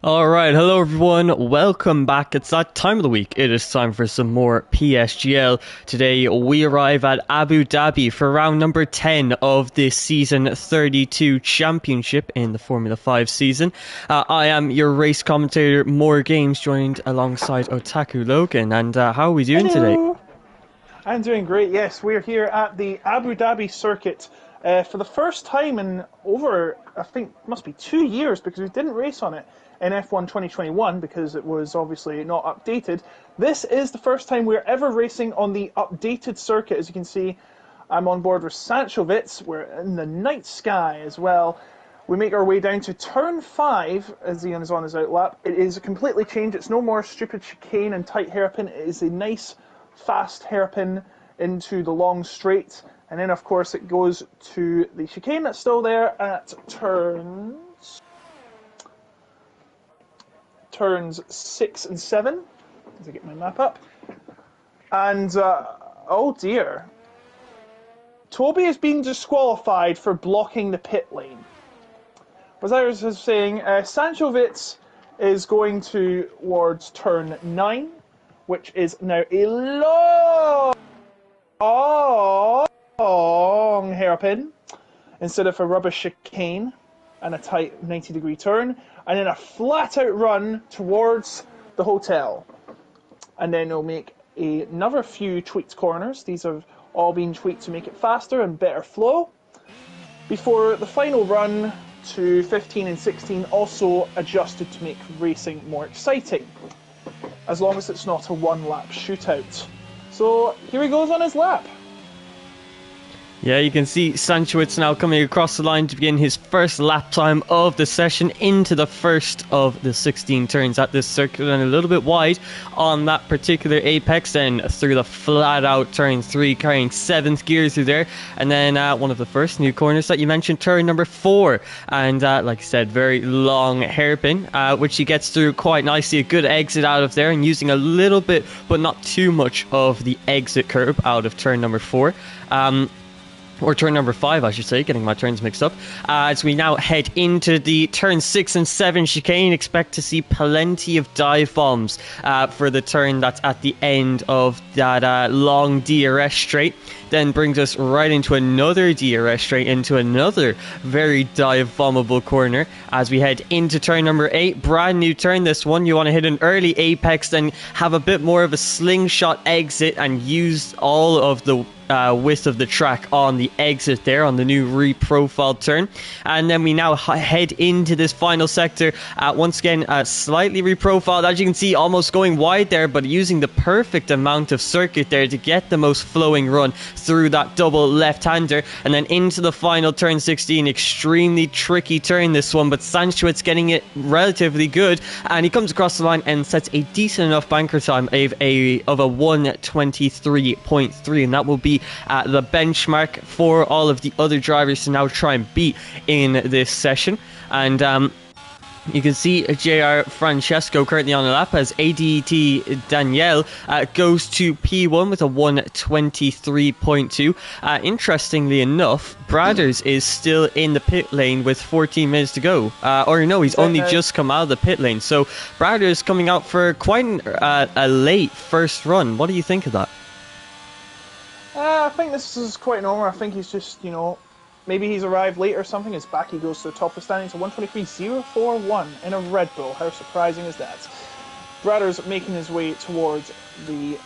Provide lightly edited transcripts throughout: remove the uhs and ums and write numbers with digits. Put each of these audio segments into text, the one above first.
Alright, hello everyone, welcome back. It's that time of the week. It is time for some more PSGL. Today we arrive at Abu Dhabi for round number 10 of this season 32 championship in the Formula 5 season. I am your race commentator, More Games, joined alongside Otaku Logan. And how are we doing today? Hello. I'm doing great. Yes, we're here at the Abu Dhabi circuit for the first time in over, I think, must be 2 years because we didn't race on it in F1 2021 because it was obviously not updated. This is the first time we're ever racing on the updated circuit. As you can see, I'm on board with Sanchovitz. We're in the night sky as well. We make our way down to turn 5 as Ian is on his outlap. It is completely changed. It's no more stupid chicane and tight hairpin. It is a nice, fast hairpin into the long straight. And then, of course, it goes to the chicane that's still there at turns 6 and 7. As I get my map up. And, oh dear. Toby is being disqualified for blocking the pit lane. As I was saying, Sanchovitz is going towards turn 9, which is now a long hairpin instead of a rubber chicane and a tight 90-degree turn, and then a flat-out run towards the hotel. And then we'll make another few tweaked corners. These have all been tweaked to make it faster and better flow. Before the final run to 15 and 16, also adjusted to make racing more exciting, as long as it's not a one-lap shootout. So here he goes on his lap. Yeah, you can see Sanchovitz now coming across the line to begin his first lap time of the session into the first of the 16 turns at this circuit, and a little bit wide on that particular apex, then through the flat out turn 3, carrying 7th gear through there, and then one of the first new corners that you mentioned, turn number 4, and like I said, very long hairpin, which he gets through quite nicely, a good exit out of there, and using a little bit but not too much of the exit curb out of turn number 4. Or turn number 5, I should say, getting my turns mixed up. As we now head into the turn 6 and 7 chicane, expect to see plenty of dive bombs for the turn that's at the end of that long DRS straight. Then brings us right into another DRS straight, into another very dive bombable corner as we head into turn number 8. Brand new turn, this one. You want to hit an early apex, then have a bit more of a slingshot exit and use all of the width of the track on the exit there on the new reprofiled turn. And then we now head into this final sector, once again slightly reprofiled, as you can see, almost going wide there, but using the perfect amount of circuit there to get the most flowing run through that double left-hander. And then into the final turn 16, extremely tricky turn this one, but Sanchovitz getting it relatively good, and he comes across the line and sets a decent enough banker time of a 1:23.3, and that will be the benchmark for all of the other drivers to now try and beat in this session. And you can see JR Francesco currently on the lap as ADT Danielle goes to P1 with a 1:23.2. Interestingly enough, Bradders is still in the pit lane with 14 minutes to go. Or no, he's only just come out of the pit lane. So Bradders coming out for quite a late first run. What do you think of that? I think this is quite normal. I think he's just, maybe he's arrived late or something. As back he goes to the top of the standings, a 1:23.041 in a Red Bull. How surprising is that? Bradders making his way towards the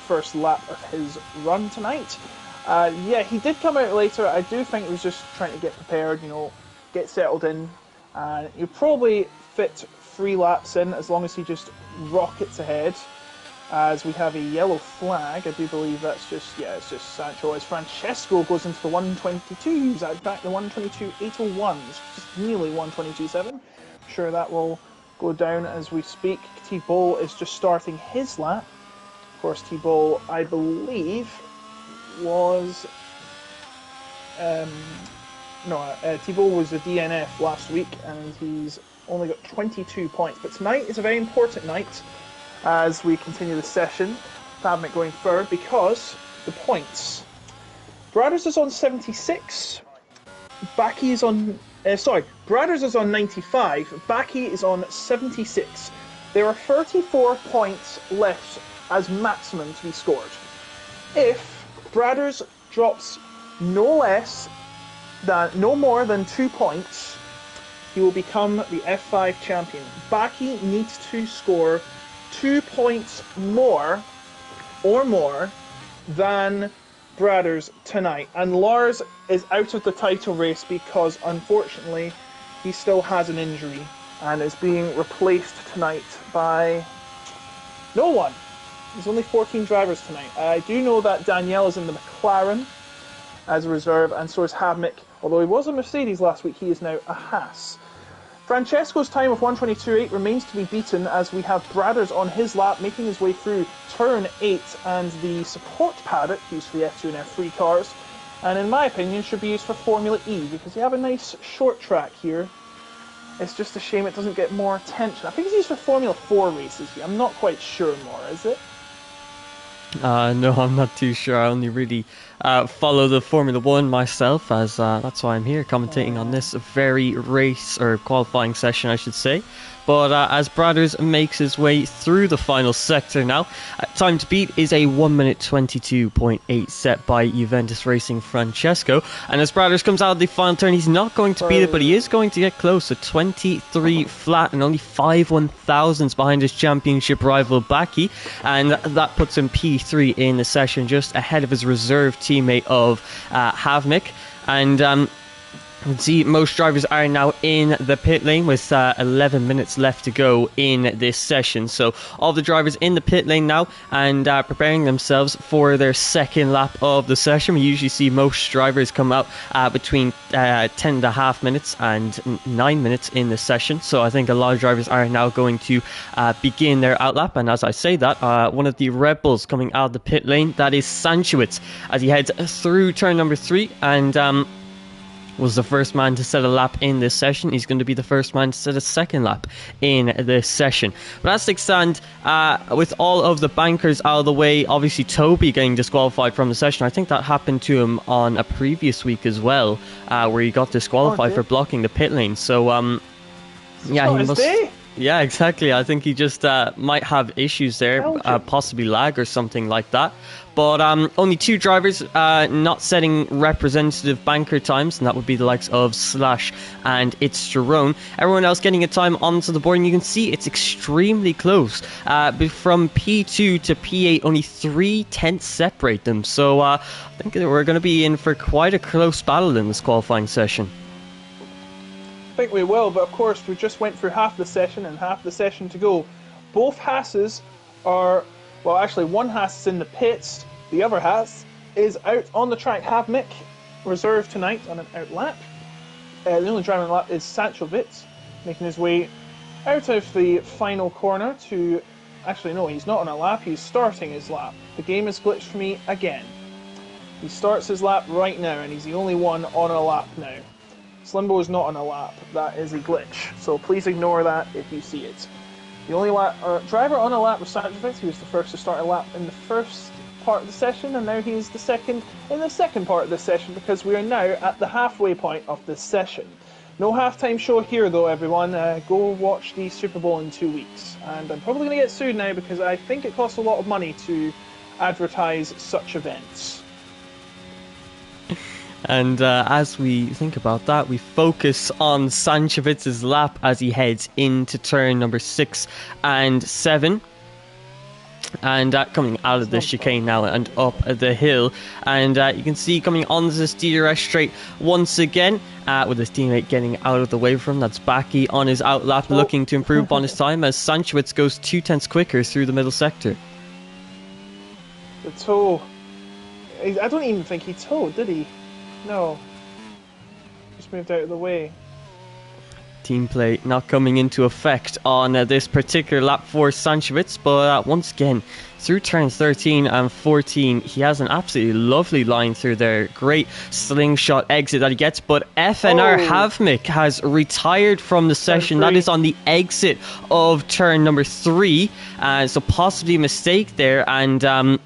first lap of his run tonight. Yeah, he did come out later. I do think he was just trying to get prepared, get settled in. He'll probably fit 3 laps in as long as he just rockets ahead. As we have a yellow flag, I do believe that's just, it's just Sancho. As Francesco goes into the 1:22s, in fact the 1:22.801, it's just nearly 1:22.7. Sure, that will go down as we speak. Thibault is just starting his lap. Of course, Thibault, I believe, was... Thibault was a DNF last week, and he's only got 22 points. But tonight is a very important night as we continue the session. Fabmic going third because the points. Bradders is on 76. Baki is on Bradders is on 95, Baki is on 76. There are 34 points left as maximum to be scored. If Bradders drops no more than 2 points, he will become the F5 champion. Baki needs to score 2 points more than Bradders tonight. And Lars is out of the title race because, unfortunately, he still has an injury and is being replaced tonight by no one. There's only 14 drivers tonight. I do know that Danielle is in the McLaren as a reserve, and so is Havmik. Although he was a Mercedes last week, he is now a Haas. Francesco's time of 1:22.8 remains to be beaten as we have Bradders on his lap making his way through turn 8 and the support paddock used for the F2 and F3 cars, and in my opinion should be used for Formula E because you have a nice short track here. It's just a shame it doesn't get more attention. I think it's used for Formula 4 races here. I'm not quite sure more, is it? No, I'm not too sure. I only really follow the Formula 1 myself, as that's why I'm here commentating on this very race, or qualifying session I should say. But as Bradders makes his way through the final sector now, time to beat is a 1 minute 22.8 set by Juventus Racing Francesco. And as Bradders comes out of the final turn, he's not going to beat it, but he is going to get close at 23 flat and only 5 1,000ths behind his championship rival Baki. And that puts him P3 in the session, just ahead of his reserve teammate of Havmik. And you can see most drivers are now in the pit lane with 11 minutes left to go in this session. So all the drivers in the pit lane now and preparing themselves for their second lap of the session. We usually see most drivers come out between 10.5 minutes and 9 minutes in the session. So I think a lot of drivers are now going to begin their outlap. And as I say that, one of the Red Bulls coming out of the pit lane, that is Sanchowitz, as he heads through turn number 3 and was the first man to set a lap in this session. He's going to be the first man to set a second lap in this session. But as things stand, with all of the bankers out of the way, obviously Toby getting disqualified from the session. I think that happened to him on a previous week as well, where he got disqualified for blocking the pit lane. So, yeah, he must... Yeah, exactly. I think he just might have issues there, possibly lag or something like that. But only 2 drivers not setting representative banker times, and that would be the likes of Slash and It's Jerome. Everyone else getting a time onto the board, and you can see it's extremely close. From P2 to P8, only 3/10 separate them. So I think that we're going to be in for quite a close battle in this qualifying session. I think we will, but of course we just went through half the session and half the session to go. Both Haases are, well actually one Haas is in the pits, the other Haas is out on the track. Havmik reserved tonight on an out lap. The only driver on the lap is Sanchowitz, making his way out of the final corner to, actually no, he's not on a lap, he's starting his lap. The game has glitched for me again. He starts his lap right now and he's the only one on a lap now. Slimbo is not on a lap, that is a glitch, so please ignore that if you see it. The only driver on a lap was Sanchowitz. He was the first to start a lap in the first part of the session, and now he's the second in the second part of the session because we are now at the halfway point of this session. No halftime show here though, everyone. Go watch the Super Bowl in 2 weeks. And I'm probably going to get sued now because I think it costs a lot of money to advertise such events. And as we think about that, we focus on Sanchowitz's lap as he heads into turn number 6 and 7. And coming out of the chicane now and up the hill. And you can see coming onto this DRS straight once again, with his teammate getting out of the way from him. That's Baki on his out lap, looking to improve upon his time as Sanchowitz goes 2/10 quicker through the middle sector. The toe. I don't even think he towed, did he? No. Just moved out of the way. Team play not coming into effect on this particular lap for Sanchowitz, but once again, through turn 13 and 14, he has an absolutely lovely line through there. Great slingshot exit that he gets, but FNR Havmik has retired from the session. That is on the exit of turn number 3, so possibly a mistake there, and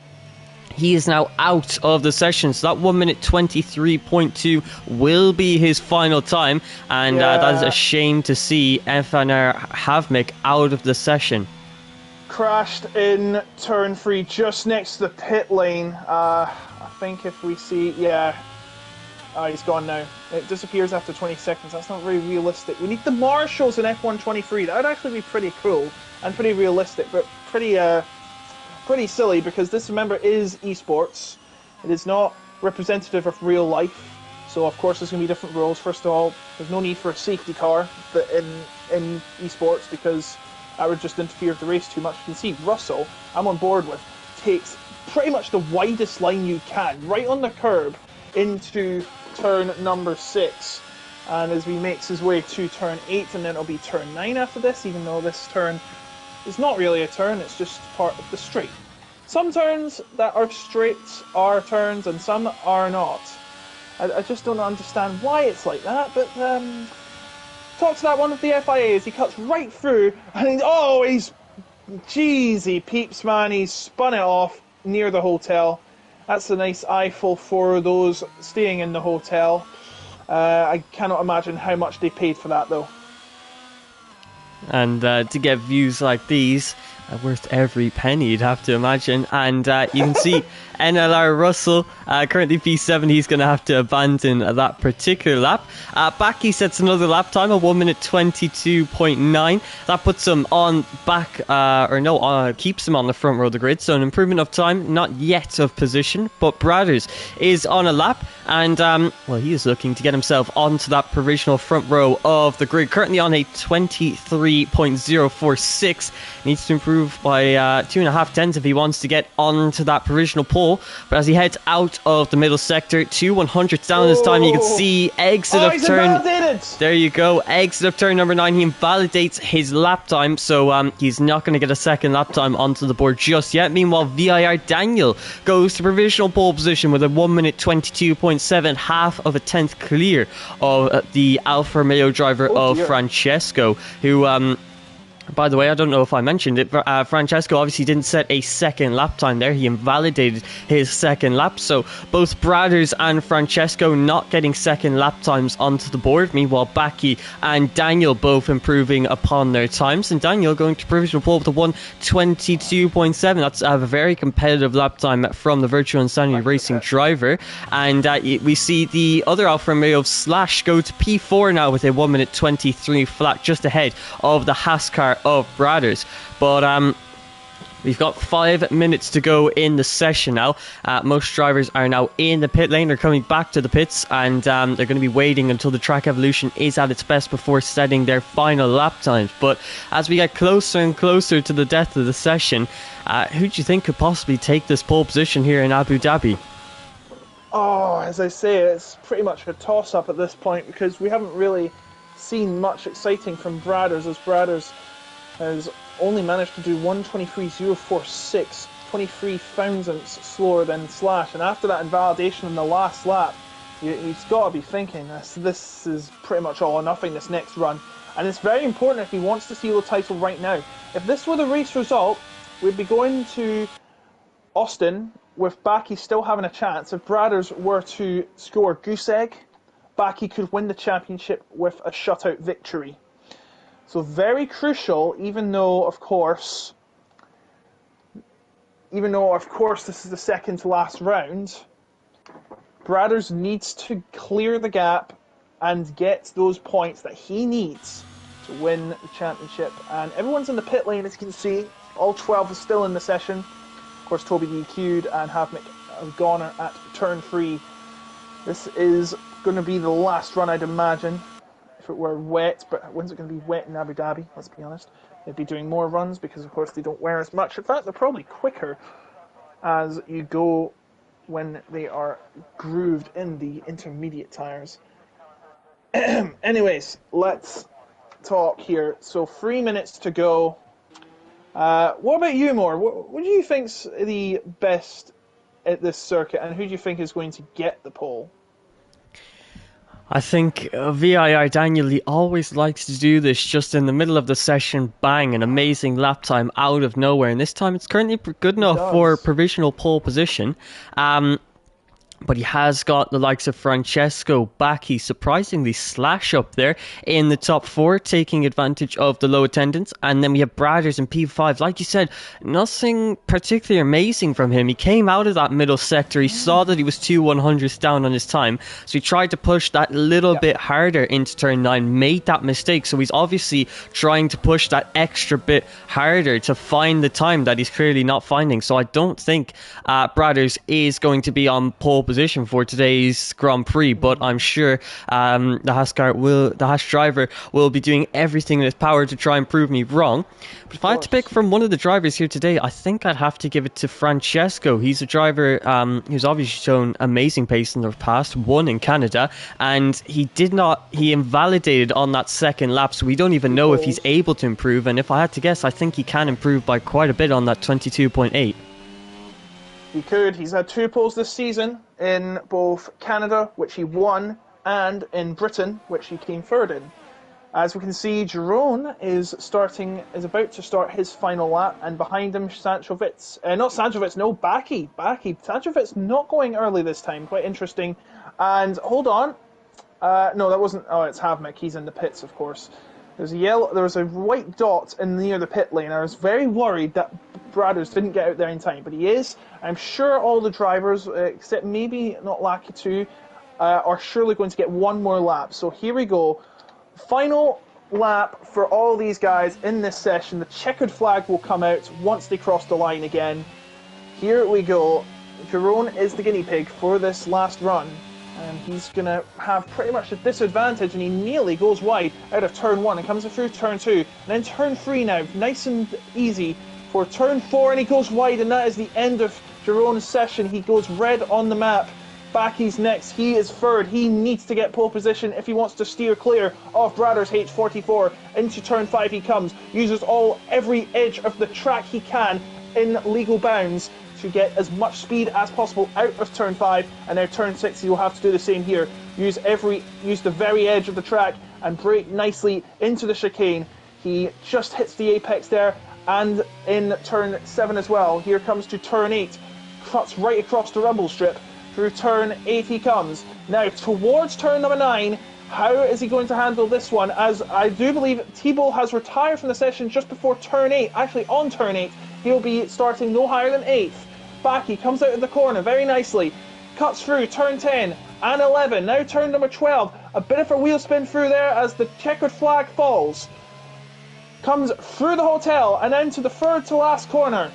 he is now out of the session. So that 1 minute 23.2 will be his final time. And that is a shame to see FNR Havmik out of the session. Crashed in turn 3 just next to the pit lane. I think if we see... he's gone now. It disappears after 20 seconds. That's not very realistic. We need the marshals in F1 23. That would actually be pretty cool and pretty realistic, but pretty silly, because this, remember, is esports. It is not representative of real life. So of course there's going to be different rules. First of all, there's no need for a safety car in esports, because that would just interfere with the race too much. You can see Russell, I'm on board with, takes pretty much the widest line you can, right on the curb, into turn number 6. And as he makes his way to turn 8, and then it'll be turn 9 after this, even though this turn is not really a turn, it's just part of the straight. Some turns that are straights are turns, and some are not. I just don't understand why it's like that, but talk to that one of the FIA as he cuts right through, and he peeps, man, he's spun it off near the hotel. That's a nice eyeful for those staying in the hotel. I cannot imagine how much they paid for that, though. And to get views like these, worth every penny, you'd have to imagine. And you can see NLR Russell, currently P7, he's going to have to abandon that particular lap. Baki sets another lap time of 1 minute 22.9. That puts him on keeps him on the front row of the grid. So an improvement of time, not yet of position, but Bradders is on a lap. And, he is looking to get himself onto that provisional front row of the grid. Currently on a 23.046. Needs to improve by 2.5 tenths if he wants to get onto that provisional pole. But as he heads out of the middle sector, 2/100ths down this time, you can see exit of turn. Invalidated. There you go, exit of turn number 9. He invalidates his lap time, so he's not going to get a second lap time onto the board just yet. Meanwhile, VIR Daniel goes to provisional pole position with a 1 minute 22.7, half of a tenth clear of the Alfa Romeo driver Francesco, who by the way, I don't know if I mentioned it, but Francesco obviously didn't set a second lap time there. He invalidated his second lap. So both Bradders and Francesco not getting second lap times onto the board. Meanwhile, Baki and Daniel both improving upon their times. And Daniel going to provisional pole with a 1:22.7. That's a very competitive lap time from the Virtual Insanity Racing driver. And we see the other Alfa Romeo Slash go to P4 now with a 1 minute 23 flat, just ahead of the Haas car of Bradders. But we've got 5 minutes to go in the session now. Most drivers are now in the pit lane. They're coming back to the pits, and they're going to be waiting until the track evolution is at its best before setting their final lap times. But as we get closer and closer to the death of the session, who do you think could possibly take this pole position here in Abu Dhabi? Oh, as I say, it's pretty much a toss-up at this point, because we haven't really seen much exciting from Bradders, as Bradders has only managed to do 1:23.046, 23 thousandths slower than Slash. And after that invalidation in the last lap, he's got to be thinking this is pretty much all or nothing this next run. And it's very important if he wants to seal the title right now. If this were the race result, we'd be going to Austin with Baki still having a chance. If Bradders were to score goose egg, Baki could win the championship with a shutout victory. So very crucial, even though of course this is the second to last round, Bradders needs to clear the gap and get those points that he needs to win the championship. And everyone's in the pit lane, as you can see. All 12 are still in the session. Of course, Toby DQ'd and Havmik have gone at turn 3. This is going to be the last run, I'd imagine, if it were wet. But when's it going to be wet in Abu Dhabi? Let's be honest. They'd be doing more runs because, of course, they don't wear as much. In fact, they're probably quicker as you go when they are grooved in the intermediate tyres. Anyways, let's talk here. So 3 minutes to go. What about you, Moore? What do you think's the best at this circuit, and who do you think is going to get the pole? I think VIR Daniel, he always likes to do this just in the middle of the session, bang, an amazing lap time out of nowhere. And this time it's currently good enough for provisional pole position. But he has got the likes of Francesco back. He's surprisingly slash up there in the top 4, taking advantage of the low attendance. And then we have Bradders in P5. Like you said, nothing particularly amazing from him. He came out of that middle sector. He saw that he was 2/100ths down on his time. So he tried to push that little bit harder into turn 9, made that mistake. So he's obviously trying to push that extra bit harder to find the time that he's clearly not finding. So I don't think Bradders is going to be on pole position for today's Grand Prix, but I'm sure the Haas driver will be doing everything in his power to try and prove me wrong. But if I had to pick from one of the drivers here today, I think I'd have to give it to Francesco. He's a driver who's obviously shown amazing pace in the past, won in Canada, and he invalidated on that second lap, so we don't even know if he's able to improve. And if I had to guess, I think he can improve by quite a bit on that 22.8. He could. He's had 2 poles this season in both Canada, which he won, and in Britain, which he came third in. As we can see, Jerome is about to start his final lap, and behind him, Baki. Sanchowitz not going early this time. Quite interesting. And hold on. No, that wasn't. Oh, it's Havmik. He's in the pits, of course. There was a white dot near the pit lane. I was very worried that Bradders didn't get out there in time, but he is. I'm sure all the drivers, except maybe not Lucky 2, are surely going to get one more lap. So here we go. Final lap for all these guys in this session. The checkered flag will come out once they cross the line again. Here we go. Jerome is the guinea pig for this last run. And he's going to have pretty much a disadvantage, and he nearly goes wide out of turn 1 and comes through turn 2. And then turn 3 now, nice and easy for turn 4, and he goes wide, and that is the end of Jerome's session. He goes red on the map. Baki's next. He is third. He needs to get pole position if he wants to steer clear of Bradders H44. Into turn 5 he comes, uses every edge of the track he can in legal bounds to get as much speed as possible out of turn 5, and now turn 6 he will have to do the same here. Use the very edge of the track and brake nicely into the chicane. He just hits the apex there, and in turn 7 as well. Here comes to turn 8, cuts right across the rumble strip. Through turn 8 he comes. Now towards turn number 9. How is he going to handle this one? As I do believe Thibault has retired from the session just before turn 8. Actually on turn 8. He'll be starting no higher than 8th. Baki comes out of the corner very nicely. Cuts through turn 10 and 11. Now turn number 12. A bit of a wheel spin through there as the checkered flag falls. Comes through the hotel and into the third to last corner.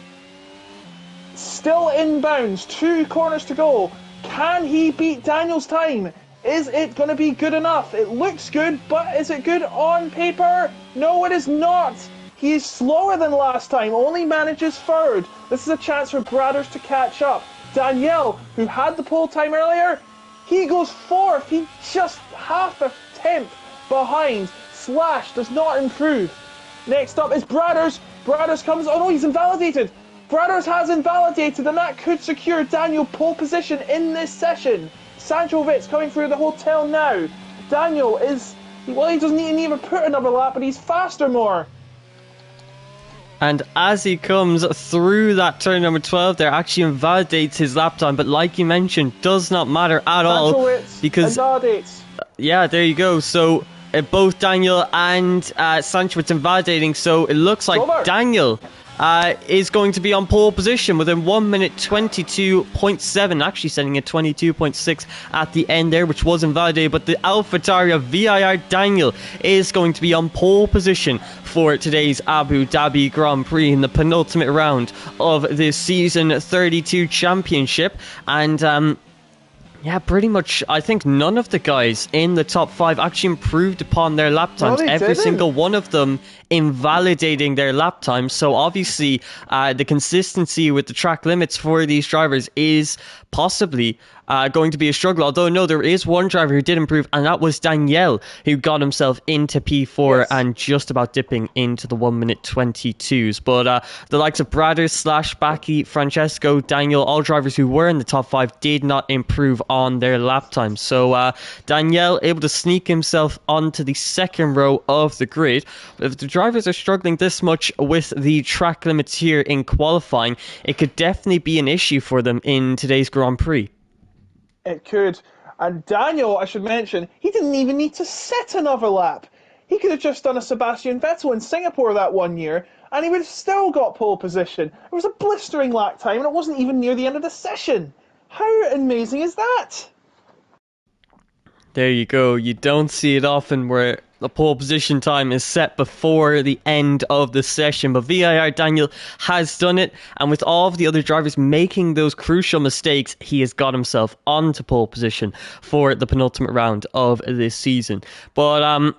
Still in bounds. 2 corners to go. Can he beat Daniel's time? Is it going to be good enough? It looks good, but is it good on paper? No, it is not. He is slower than last time, only manages third. This is a chance for Bradders to catch up. Daniel, who had the pole time earlier, he goes 4th. He just half a tenth behind. Slash does not improve. Next up is Bradders. Bradders comes, oh no, he's invalidated. Bradders has invalidated, and that could secure Daniel pole position in this session. Sanchowitz coming through the hotel now. Daniel he doesn't even put another lap, but he's faster more. And as he comes through that turn number 12 there, actually invalidates his lap time, but like you mentioned, does not matter at all. Because invalidates. Yeah, there you go. So both Daniel and Sanchowitz invalidating, so it looks like Daniel is going to be on pole position within 1 minute 22.7, actually setting a 22.6 at the end there, which was invalidated. But the AlphaTauri VIR Daniel is going to be on pole position for today's Abu Dhabi Grand Prix in the penultimate round of the season 32 championship. And yeah, pretty much, I think none of the guys in the top 5 actually improved upon their lap times. Every single one of them invalidating their lap time. So obviously the consistency with the track limits for these drivers is possibly going to be a struggle. Although no, there is one driver who did improve, and that was Daniel, who got himself into P4 and just about dipping into the 1:22s. But the likes of Bradders, Slash, Bacchi, Francesco, Daniel, all drivers who were in the top 5 did not improve on their lap time. So Daniel able to sneak himself onto the second row of the grid. But if the drivers are struggling this much with the track limits here in qualifying, it could definitely be an issue for them in today's Grand Prix. It could. And Daniel, I should mention, he didn't even need to set another lap. He could have just done a Sebastian Vettel in Singapore that one year, and he would have still got pole position. It was a blistering lap time, and it wasn't even near the end of the session. How amazing is that? There you go. You don't see it often where the pole position time is set before the end of the session, but VIR Daniel has done it, and with all of the other drivers making those crucial mistakes, he has got himself onto pole position for the penultimate round of this season. But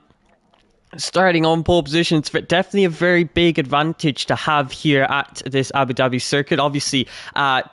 starting on pole position, it's definitely a very big advantage to have here at this Abu Dhabi circuit. Obviously,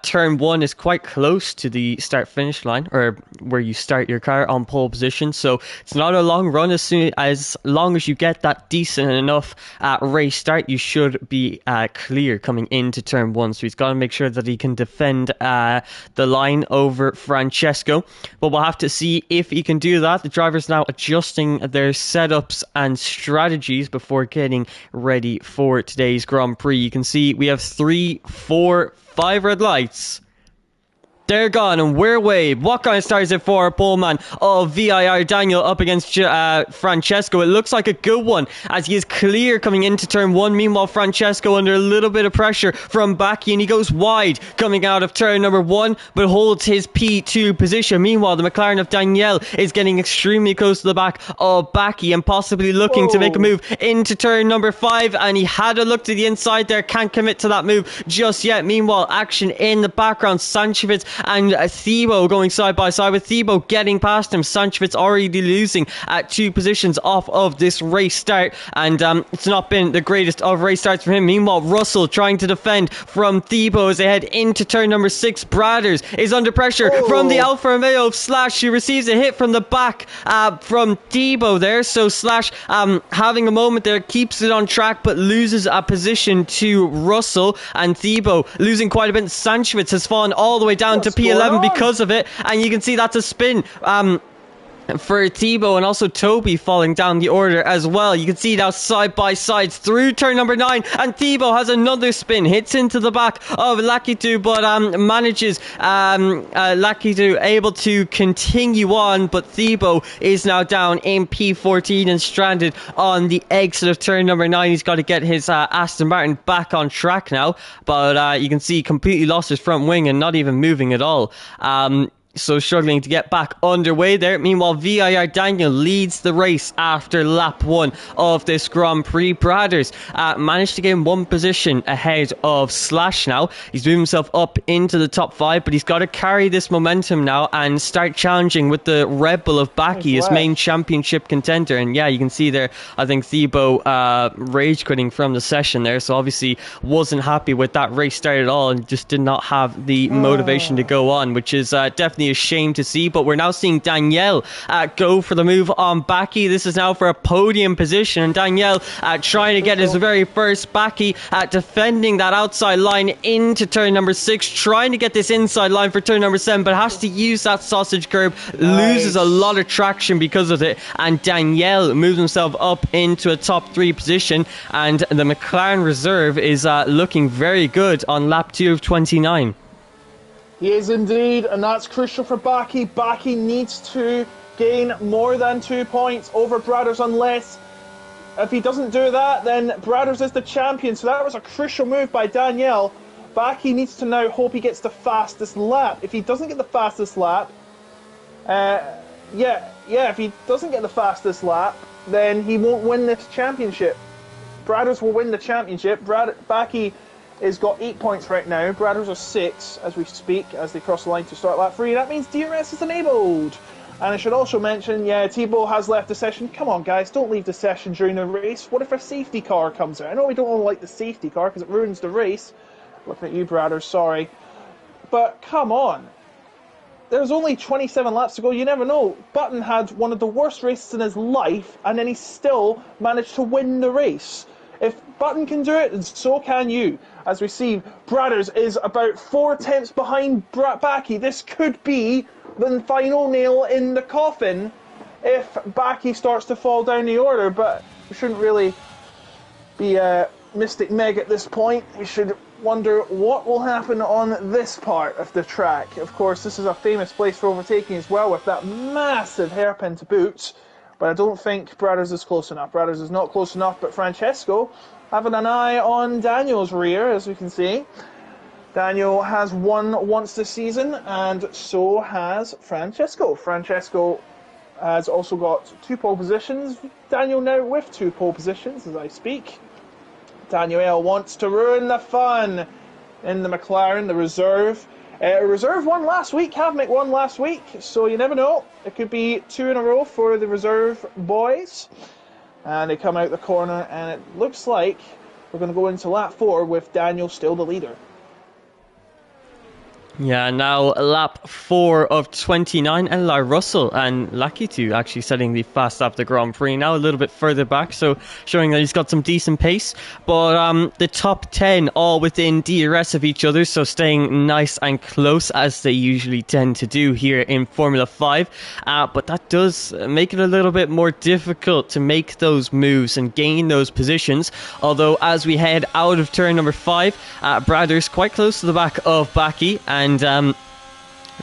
turn 1 is quite close to the start-finish line, or where you start your car on pole position, so it's not a long run. As long as you get that decent enough race start, you should be clear coming into turn 1. So he's got to make sure that he can defend the line over Francesco, but we'll have to see if he can do that. The driver's now adjusting their setups and strategies before getting ready for today's Grand Prix. You can see we have 3, 4, 5 red lights. They're gone, and we're away. What kind of start is it for a poleman of VIR Daniel up against Francesco? It looks like a good one, as he is clear coming into turn 1. Meanwhile, Francesco under a little bit of pressure from Bacchi, and he goes wide coming out of turn number 1, but holds his P2 position. Meanwhile, the McLaren of Daniel is getting extremely close to the back of Bacchi, and possibly looking to make a move into turn number 5, and he had a look to the inside there, can't commit to that move just yet. Meanwhile, action in the background, Sanchevitz and Thibaut going side by side, with Thibaut getting past him. Sanchevitz already losing at 2 positions off of this race start, and it's not been the greatest of race starts for him. Meanwhile, Russell trying to defend from Thibaut as they head into turn number 6. Bradders is under pressure from the Alfa Romeo of Slash, who receives a hit from the back from Thibaut there. So Slash having a moment there, keeps it on track, but loses a position to Russell, and Thibaut losing quite a bit. Sanchevitz has fallen all the way down to P11 because of it, and you can see that's a spin for Thibaut, and also Toby falling down the order as well. You can see now side by side through turn number 9, and Thibaut has another spin, hits into the back of Lakitu, but manages Lakitu able to continue on, but Thibaut is now down in P14 and stranded on the exit of turn number 9. He's got to get his Aston Martin back on track now, but you can see completely lost his front wing and not even moving at all. So struggling to get back underway there. Meanwhile, VIR Daniel leads the race after lap 1 of this Grand Prix. Bradders managed to gain 1 position ahead of Slash now. He's moved himself up into the top 5, but he's got to carry this momentum now and start challenging with the Red Bull of Bacchi, his main championship contender. And yeah, you can see there, I think Thibaut rage quitting from the session there, so obviously wasn't happy with that race start at all and just did not have the motivation to go on, which is definitely a shame to see. But we're now seeing Daniel go for the move on Bacchi. This is now for a podium position, and Daniel trying to get his very first. Bacchi defending that outside line into turn number 6, trying to get this inside line for turn number 7, but has to use that sausage curb, loses a lot of traction because of it, and Daniel moves himself up into a top 3 position, and the McLaren reserve is looking very good on lap 2 of 29. He is indeed, and that's crucial for Bacchi. Bacchi needs to gain more than 2 points over Bradders, unless if he doesn't do that, then Bradders is the champion. So that was a crucial move by Daniel. Bacchi needs to now hope he gets the fastest lap. If he doesn't get the fastest lap, if he doesn't get the fastest lap, then he won't win this championship. Bradders will win the championship. Bacchi has got 8 points right now. Bradders are 6 as we speak, as they cross the line to start lap 3. That means DRS is enabled. And I should also mention, yeah, Thibaut has left the session. Come on, guys, don't leave the session during the race. What if a safety car comes out? I know we don't all like the safety car because it ruins the race. Looking at you, Bradders, sorry. But come on. There's only 27 laps to go. You never know. Button had one of the worst races in his life, and then he still managed to win the race. If Button can do it, then so can you. As we see, Bradders is about 4 tenths behind Baki. This could be the final nail in the coffin if Baki starts to fall down the order, but we shouldn't really be Mystic Meg at this point. We should wonder what will happen on this part of the track. Of course, this is a famous place for overtaking as well, with that massive hairpin to boot, but I don't think Bradders is close enough. Bradders is not close enough, but Francesco having an eye on Daniel's rear, as we can see. Daniel has won once this season, and so has Francesco. Francesco has also got 2 pole positions. Daniel now with 2 pole positions as I speak. Daniel L wants to ruin the fun in the McLaren, the reserve. Reserve won last week, Havmik won last week, so you never know. It could be 2 in a row for the reserve boys. And they come out the corner, and it looks like we're going to go into lap 4 with Daniel still the leader. Yeah, now lap 4 of 29, and Eli Russell and Lakitu actually setting the fast lap of the Grand Prix. Now a little bit further back, so showing that he's got some decent pace. But the top 10 all within DRS of each other, so staying nice and close as they usually tend to do here in Formula 5. But that does make it a little bit more difficult to make those moves and gain those positions. Although as we head out of turn number 5, Bradders quite close to the back of Baki, and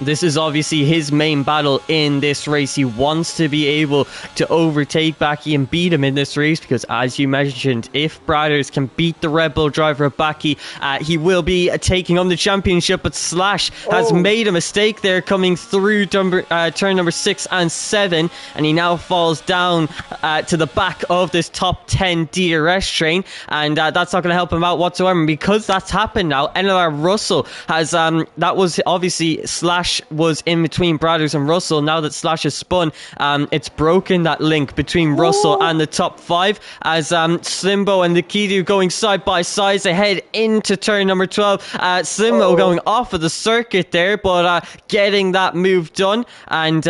this is obviously his main battle in this race. He wants to be able to overtake Baki and beat him in this race because, as you mentioned, if Bradders can beat the Red Bull driver Baki, he will be taking on the championship. But Slash has made a mistake there coming through turn number 6 and 7, and he now falls down to the back of this top 10 DRS train, and that's not going to help him out whatsoever. And because that's happened now, NLR Russell has that was obviously Slash was in between Bradders and Russell. Now that Slash has spun, it's broken that link between Russell and the top 5, as Slimbo and Nikidu going side by side. They head into turn number 12. Slimbo going off of the circuit there, but getting that move done, and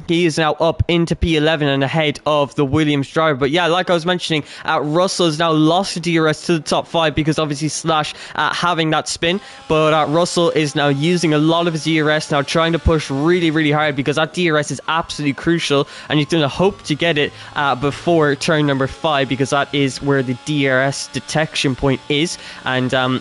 he is now up into P11 and ahead of the Williams driver. But yeah, like I was mentioning, Russell has now lost the DRS to the top 5 because obviously Slash having that spin, but Russell is now using a lot of his DRS now, trying to push really, really hard because that DRS is absolutely crucial, and he's going to hope to get it before turn number 5 because that is where the DRS detection point is. And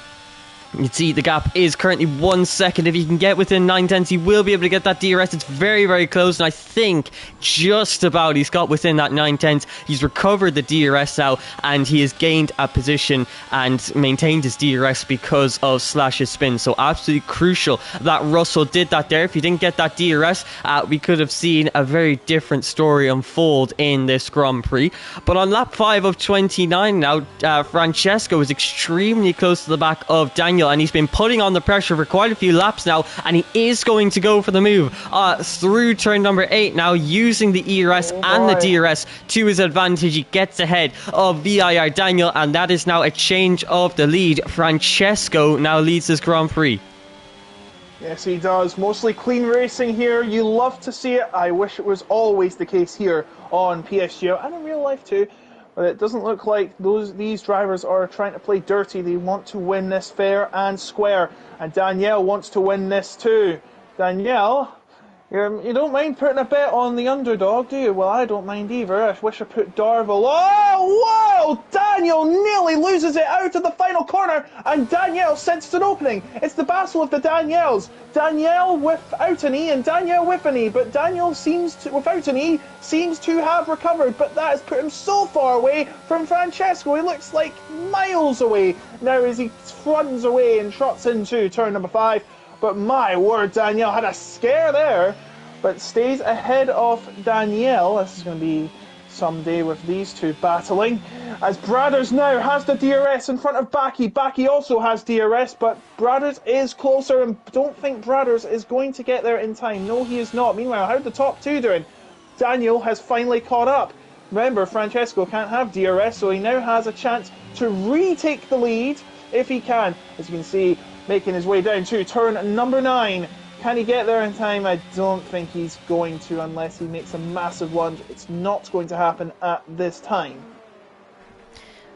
you can see the gap is currently 1 second. If he can get within 9 tenths, he will be able to get that DRS. It's very, very close, and I think just about he's got within that 9 tenths. He's recovered the DRS now, and he has gained a position and maintained his DRS because of Slash's spin. So absolutely crucial that Russell did that there. If he didn't get that DRS, we could have seen a very different story unfold in this Grand Prix. But on lap 5 of 29 now, Francesco is extremely close to the back of Daniel, and he's been putting on the pressure for quite a few laps now, and he is going to go for the move through turn number 8 now, using the ERS and the DRS to his advantage. He gets ahead of VIR Daniel, and that is now a change of the lead. Francesco now leads this Grand Prix. Yes, he does. Mostly clean racing here. You love to see it. I wish it was always the case here on PSGL and in real life too. But it doesn't look like these drivers are trying to play dirty. They want to win this fair and square. And Danielle wants to win this too. Danielle, you don't mind putting a bet on the underdog, do you? Well, I don't mind either. I wish I put Darvel. Oh, whoa! Daniel nearly loses it out of the final corner, and Danielle senses an opening. It's the battle of the Danielles. Danielle without an E and Danielle with an E, but Daniel without an E seems to have recovered, but that has put him so far away from Francesco. He looks like miles away now as he runs away and trots into turn number 5. But my word, Danielle had a scare there, but stays ahead of Danielle. This is going to be some day with these two battling. As Bradders now has the DRS in front of Baki. Baki also has DRS, but Bradders is closer, and don't think Bradders is going to get there in time. No, he is not. Meanwhile, how's the top 2 doing? Daniel has finally caught up. Remember, Francesco can't have DRS, so he now has a chance to retake the lead if he can. As you can see, making his way down to turn number 9. Can he get there in time? I don't think he's going to unless he makes a massive lunge. It's not going to happen at this time.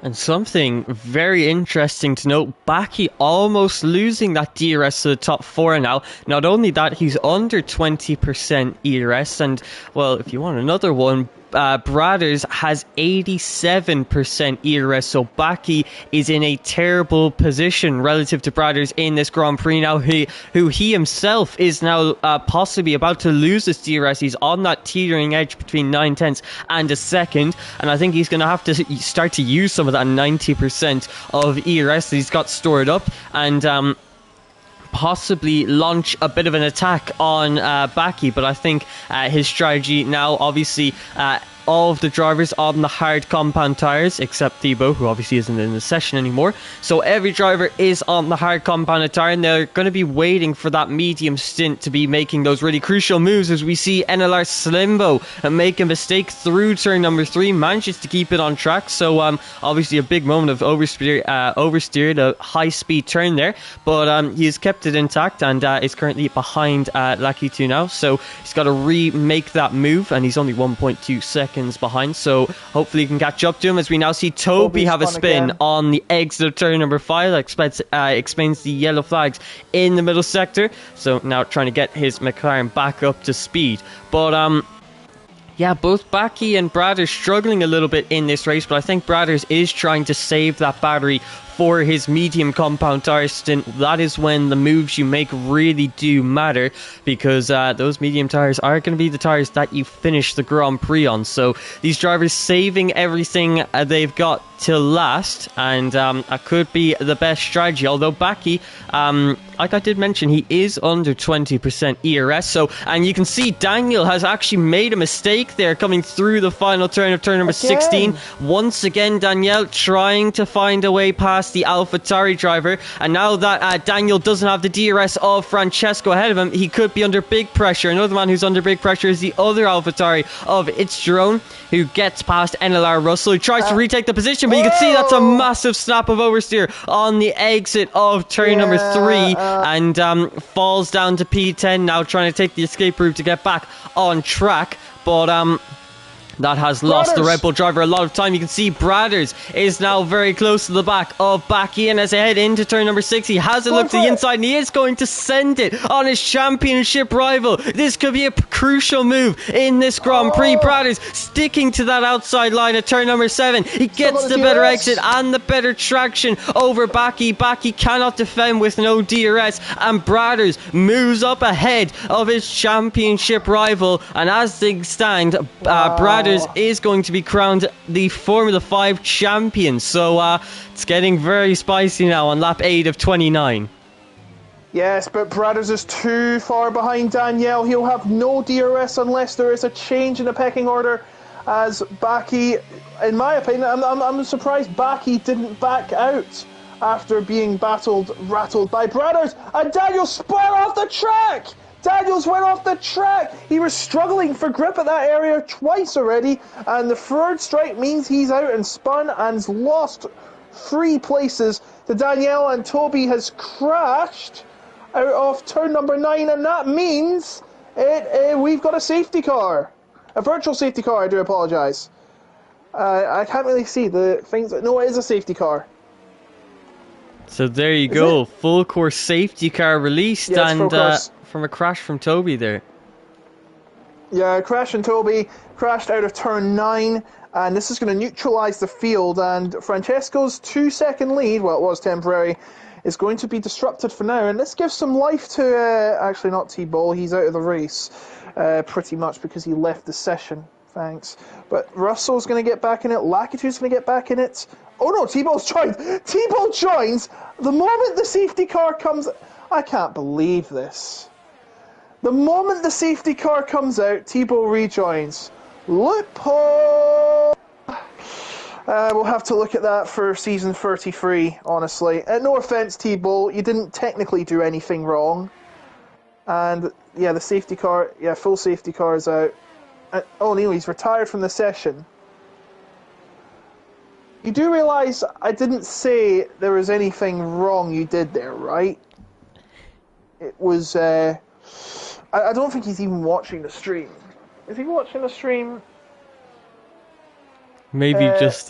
And something very interesting to note, Baki almost losing that DRS to the top 4 now. Not only that, he's under 20% ERS, and, well, if you want another one, Brothers has 87% ERS, so Baki is in a terrible position relative to Brothers in this Grand Prix now, who he himself is now possibly about to lose his DRS. He's on that teetering edge between 9/10 and a second, and I think he's going to have to start to use some of that 90% of ERS that he's got stored up, and possibly launch a bit of an attack on Baki. But I think his strategy now, obviously, all of the drivers on the hard compound tyres, except Thibaut, who obviously isn't in the session anymore. So every driver is on the hard compound tyre, and they're going to be waiting for that medium stint to be making those really crucial moves, as we see NLR Slimbo make a mistake through turn number 3, manages to keep it on track. So obviously a big moment of oversteered a high-speed turn there, but he has kept it intact and is currently behind Lucky 2 now. So he's got to remake that move, and he's only 1.2 seconds behind, so hopefully he can catch up to him, as we now see Toby have a spin again on the exit of turn number 5. That explains the yellow flags in the middle sector, so now trying to get his McLaren back up to speed. But yeah, both Baki and Brothers struggling a little bit in this race, but I think Brothers is trying to save that battery for his medium compound tire stint. That is when the moves you make really do matter, because those medium tires are going to be the tires that you finish the Grand Prix on. So these drivers saving everything they've got till last, and that could be the best strategy. Although Baki, like I did mention, he is under 20% ERS. So, and you can see Daniel has actually made a mistake there coming through the final turn of turn number 16. Once again, Daniel trying to find a way past the AlphaTauri driver, and now that Daniel doesn't have the DRS of Francesco ahead of him, he could be under big pressure. Another man who's under big pressure is the other AlphaTauri of It's Jerome, who gets past NLR Russell, who tries to retake the position, but you can see that's a massive snap of oversteer on the exit of turn number 3, and falls down to P10 now, trying to take the escape route to get back on track. But that has lost the Red Bull driver a lot of time. You can see Brothers is now very close to the back of Baki, and as they head into turn number 6, he has a look to the inside, and he is going to send it on his championship rival. This could be a crucial move in this Grand Prix. Brothers sticking to that outside line at turn number 7. He gets the better exit and the better traction over Baki. Baki cannot defend with no DRS, and Brothers moves up ahead of his championship rival, and as things stand, Brothers is going to be crowned the Formula 5 champion. So it's getting very spicy now on lap 8 of 29. Yes, but Brothers is too far behind Daniel. He'll have no DRS unless there is a change in the pecking order, as Baki, in my opinion, I'm surprised Baki didn't back out after being rattled by Brothers, and Daniel spun off the track! Daniels went off the track. He was struggling for grip at that area twice already, and the third strike means he's out and spun and lost 3 places to Daniel, and Toby has crashed out of turn number 9, and that means we've got a safety car. A virtual safety car, I do apologise. I can't really see the things. No, it is a safety car. So there you go. Full course safety car released, yes, and from a crash from Toby there. Yeah, crash and Toby crashed out of turn 9, and this is going to neutralise the field, and Francesco's 2-second lead, well, it was temporary, is going to be disrupted for now, and this gives some life to, actually not T-Ball, he's out of the race, pretty much because he left the session, thanks. But Russell's going to get back in it, Lakitu's going to get back in it. Oh no, T-Ball's joined! T-Ball joins the moment the safety car comes. I can't believe this. The moment the safety car comes out, T-Ball rejoins. Loophole! We'll have to look at that for season 33, honestly. No offence, T-Ball, you didn't technically do anything wrong. And, yeah, the safety car, yeah, full safety car is out. oh, Neil, he's retired from the session. You do realise I didn't say there was anything wrong you did there, right? It was, I don't think he's even watching the stream. Is he watching the stream? Maybe just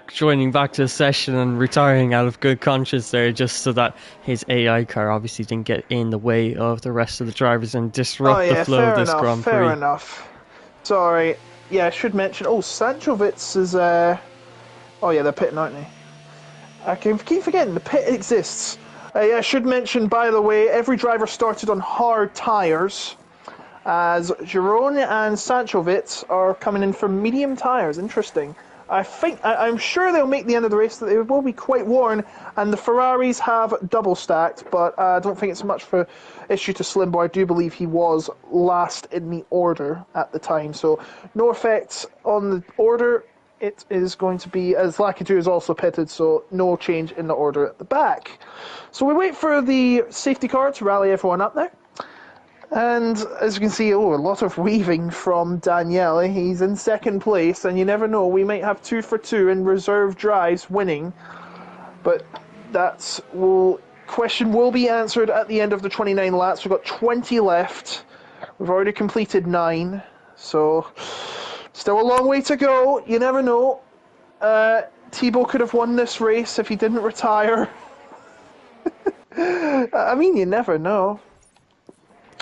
joining back to the session and retiring out of good conscience there, just so that his AI car obviously didn't get in the way of the rest of the drivers and disrupt the flow of this Grand Prix. Fair enough. Sorry. Yeah, I should mention. Oh, Sanchovitz is. Oh yeah, they're pitting, aren't they? I keep forgetting the pit exists. Yeah, I should mention, by the way, every driver started on hard tyres, as Girone and Sanchovitz are coming in for medium tyres. Interesting. I'm sure they'll make the end of the race. That they will be quite worn, and the Ferraris have double stacked, but I don't think it's much for issue to Slimbo. I do believe he was last in the order at the time, so no effects on the order. It is going to be, as Lakitu is also pitted, so no change in the order at the back. So we wait for the safety car to rally everyone up there. And as you can see, a lot of weaving from Daniele. He's in second place, and you never know, we might have 2 for 2 in reserve drives winning. But question will be answered at the end of the 29 laps. We've got 20 left. We've already completed 9, so still a long way to go. You never know. Thibaut could have won this race if he didn't retire. I mean, you never know.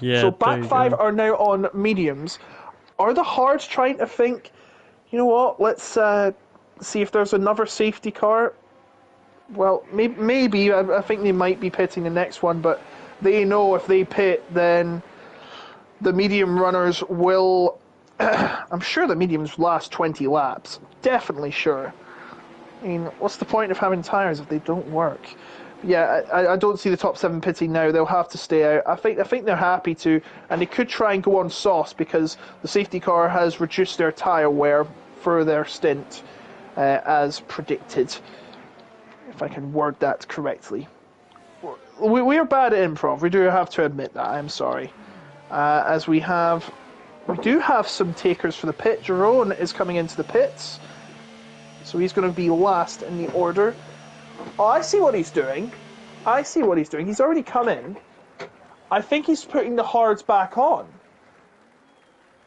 Yeah, so back 5 are now on mediums. Are the hards trying to think, you know what, let's see if there's another safety car? Well, maybe. I think they might be pitting the next one, but they know if they pit, then the medium runners will... I'm sure the mediums last 20 laps. Definitely sure. I mean, what's the point of having tyres if they don't work? Yeah, I don't see the top 7 pitting now. They'll have to stay out. I think they're happy to, and they could try and go on sauce because the safety car has reduced their tyre wear for their stint, as predicted. If I can word that correctly. We are bad at improv. We do have to admit that. I'm sorry. As we do have some takers for the pit. Jerome is coming into the pits, so he's going to be last in the order. Oh, I see what he's doing. He's already come in. I think he's putting the hards back on.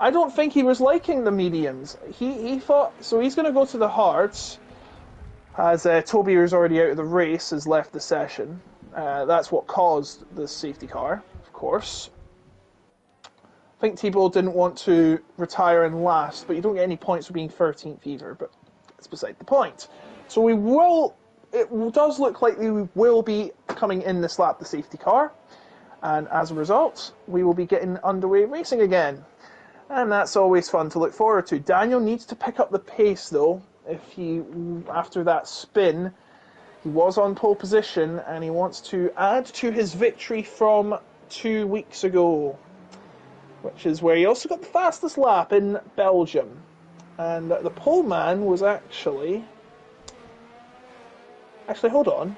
I don't think he was liking the mediums. He thought... So he's going to go to the hards, as Toby, who's already out of the race, has left the session. That's what caused the safety car, of course. I think Thibaut didn't want to retire in last, but you don't get any points for being 13th either, but that's beside the point. So we will... It does look like we will be coming in this lap, the safety car, and as a result, we will be getting underway racing again. And that's always fun to look forward to. Daniel needs to pick up the pace, though. After that spin, he was on pole position, and he wants to add to his victory from 2 weeks ago, which is where he also got the fastest lap in Belgium. And the pole man was actually, hold on.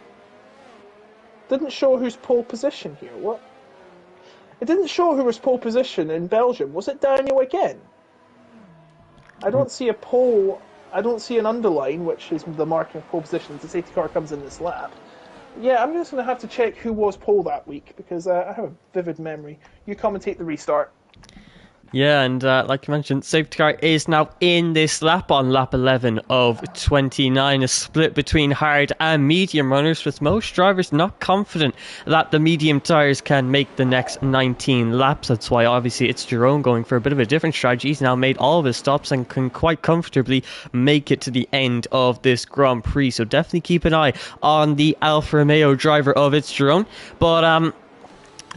Didn't show whose pole position here. What? It didn't show who was pole position in Belgium. Was it Daniel again? I don't see a pole. I don't see an underline, which is the marking of pole position. The safety car comes in this lap. Yeah, I'm just going to have to check who was pole that week, because I have a vivid memory. You commentate the restart. Yeah, and like you mentioned, safety car is now in this lap on lap 11 of 29. A split between hard and medium runners, with most drivers not confident that the medium tyres can make the next 19 laps. That's why obviously it's Jerome going for a bit of a different strategy. He's now made all of his stops and can quite comfortably make it to the end of this Grand Prix. So definitely keep an eye on the Alfa Romeo driver of it's Jerome. But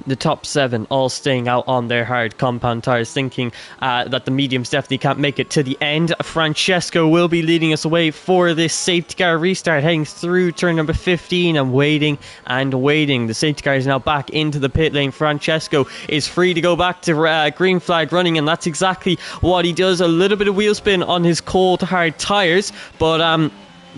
the top 7 all staying out on their hard compound tyres, thinking that the mediums definitely can't make it to the end. Francesco will be leading us away for this safety car restart, heading through turn number 15 and waiting and waiting. The safety car is now back into the pit lane. Francesco is free to go back to green flag running, and that's exactly what he does. A little bit of wheel spin on his cold hard tyres, but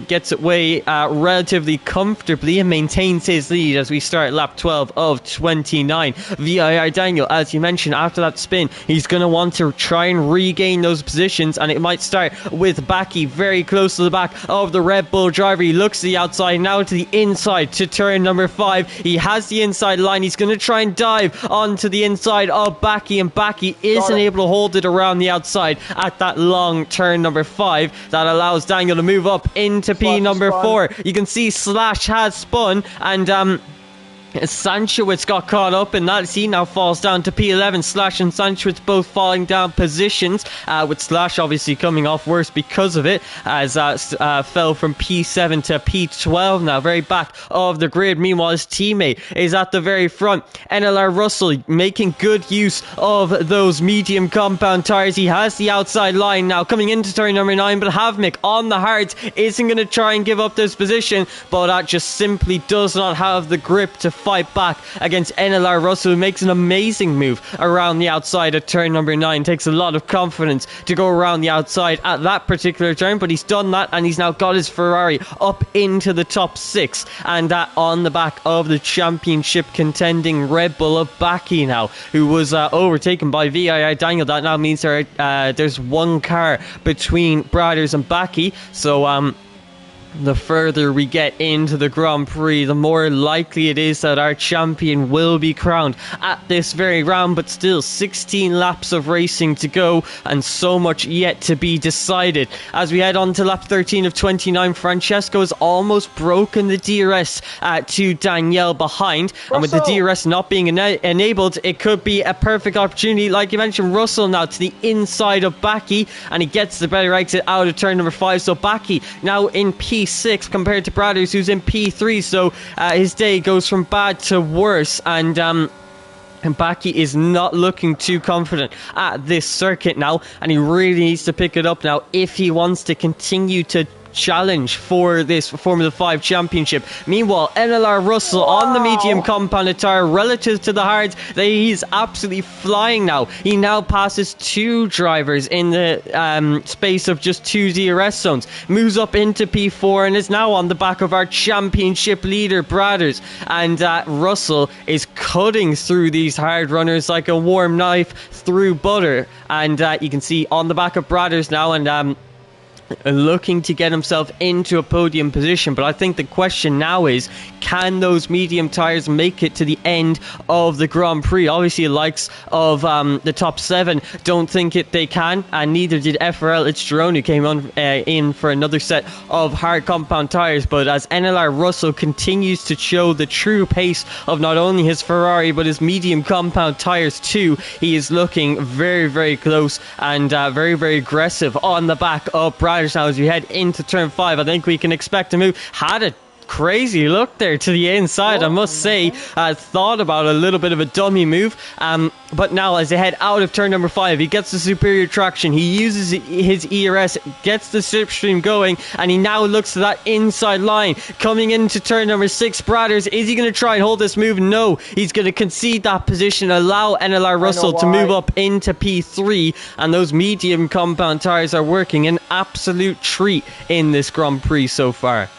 gets away relatively comfortably and maintains his lead as we start lap 12 of 29. VIR Daniel, as you mentioned, after that spin, he's going to want to try and regain those positions, and it might start with Baki very close to the back of the Red Bull driver. He looks to the outside, now to the inside to turn number 5. He has the inside line. He's going to try and dive onto the inside of Baki, and Baki isn't able to hold it around the outside at that long turn number 5 that allows Daniel to move up into P number 4. You can see Slash has spun, and Sanchowitz got caught up in that. He now falls down to P11. Slash and Sanchowitz both falling down positions, with Slash obviously coming off worse because of it, as fell from P7 to P12 now, very back of the grid. Meanwhile, his teammate is at the very front. NLR Russell making good use of those medium compound tires. He has the outside line now coming into turn number 9, but Havmik on the hards isn't going to try and give up this position, but that just simply does not have the grip to fight back against NLR Russell, who makes an amazing move around the outside at turn number 9. Takes a lot of confidence to go around the outside at that particular turn, but he's done that, and he's now got his Ferrari up into the top 6, and that on the back of the championship contending Red Bull of Baki now, who was overtaken by VIR Daniel. That now means there's one car between Brothers and Baki, so the further we get into the Grand Prix, the more likely it is that our champion will be crowned at this very round. But still, 16 laps of racing to go and so much yet to be decided. As we head on to lap 13 of 29, Francesco has almost broken the DRS to Danielle behind. Russell. And with the DRS not being enabled, it could be a perfect opportunity. Like you mentioned, Russell now to the inside of Baki, and he gets the better exit out of turn number 5. So Baki now in P6 compared to Brothers, who's in P3, so his day goes from bad to worse, and Baki is not looking too confident at this circuit now, and he really needs to pick it up now if he wants to continue to challenge for this Formula 5 championship. Meanwhile, NLR Russell on the medium compounded tire relative to the hards, he's absolutely flying now. He now passes 2 drivers in the space of just 2 DRS zones, moves up into P4, and is now on the back of our championship leader Brothers, and Russell is cutting through these hard runners like a warm knife through butter, and you can see on the back of Brothers now, and looking to get himself into a podium position. But I think the question now is, can those medium tyres make it to the end of the Grand Prix? Obviously, the likes of the top 7 don't think they can, and neither did FRL. It's Jerome who came on in for another set of hard compound tyres. But as NLR Russell continues to show the true pace of not only his Ferrari but his medium compound tyres too, he is looking very, very close and very, very aggressive on the back of Brad. Now as we head into turn 5, I think we can expect a move. Had a crazy look there to the inside, I must say. Thought about a little bit of a dummy move, but now as they head out of turn number 5, he gets the superior traction, he uses his ERS, gets the slipstream going, and he now looks to that inside line. Coming into turn number 6, Brothers, is he going to try and hold this move? No, he's going to concede that position, allow NLR Russell to move up into P3, and those medium compound tires are working an absolute treat in this Grand Prix so far.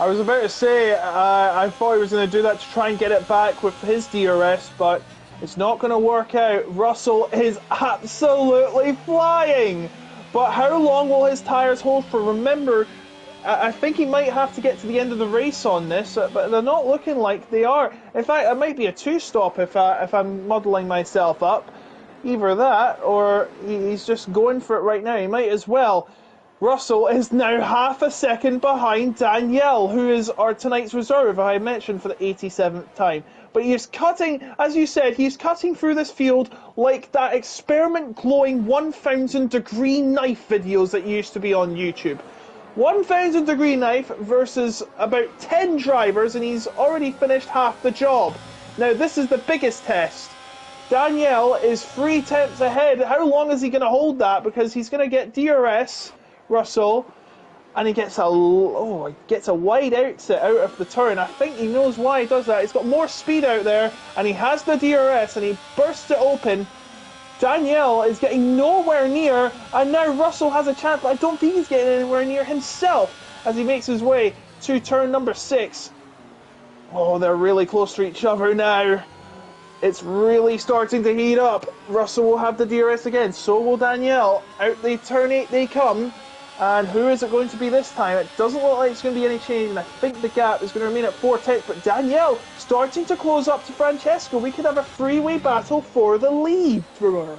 I was about to say, I thought he was going to do that to try and get it back with his DRS, but it's not going to work out. Russell is absolutely flying. But how long will his tyres hold for? Remember, I think he might have to get to the end of the race on this, but they're not looking like they are. In fact, it might be a 2-stop if I'm muddling myself up. Either that, or he's just going for it right now. He might as well. Russell is now half a second behind Danielle, who is our tonight's reserve, I mentioned for the 87th time. But he's cutting, as you said, he's cutting through this field like that experiment glowing 1,000 degree knife videos that used to be on YouTube. 1,000 degree knife versus about 10 drivers, and he's already finished half the job. Now this is the biggest test. Danielle is 3 tenths ahead. How long is he going to hold that? Because he's going to get DRS, Russell, and he gets a wide exit out of the turn. I think he knows why he does that. He's got more speed out there, and he has the DRS, and he bursts it open. Danielle is getting nowhere near, and now Russell has a chance, but I don't think he's getting anywhere near himself. as he makes his way to turn number 6. Oh, they're really close to each other now. It's really starting to heat up. Russell will have the DRS again, so will Danielle. Out the turn 8 they come. And who is it going to be this time? It doesn't look like it's going to be any change, and I think the gap is going to remain at 4 tenths. But Danielle starting to close up to Francesco. We could have a freeway battle for the lead for her.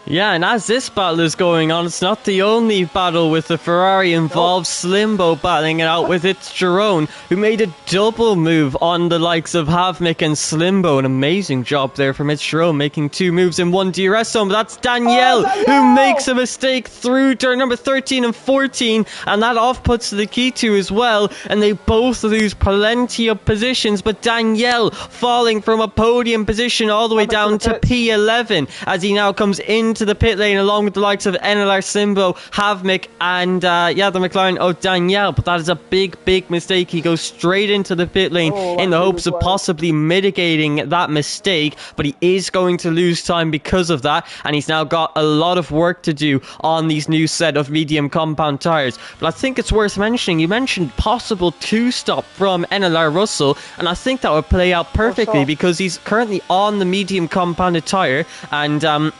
Yeah, and as this battle is going on, it's not the only battle with the Ferrari involved. Slimbo battling it out with its Jerome, who made a double move on the likes of Havnik and Slimbo. An amazing job there from its Jerome, making 2 moves in 1 DRS zone. But that's Danielle, who makes a mistake through turn number 13 and 14, and that off-puts the K2 as well, and they both lose plenty of positions. But Danielle falling from a podium position all the way down to P11 as he now comes into the pit lane along with the likes of NLR Simbo, Havnik, and the McLaren of Danielle. But that is a big mistake. He goes straight into the pit lane in the hopes of possibly mitigating that mistake, but he is going to lose time because of that, and he's now got a lot of work to do on these new set of medium compound tires. But I think it's worth mentioning, you mentioned possible 2-stop from NLR Russell, and I think that would play out perfectly because he's currently on the medium compounded tire, and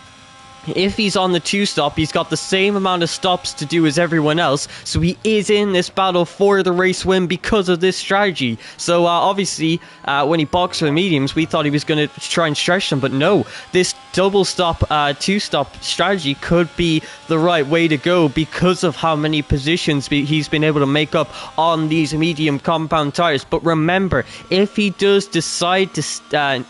if he's on the 2-stop, he's got the same amount of stops to do as everyone else, so he is in this battle for the race win because of this strategy. So obviously, when he boxed for the mediums, we thought he was going to try and stretch them, but no, this double stop, 2-stop strategy could be the right way to go because of how many positions he's been able to make up on these medium compound tires. But remember, if he does decide to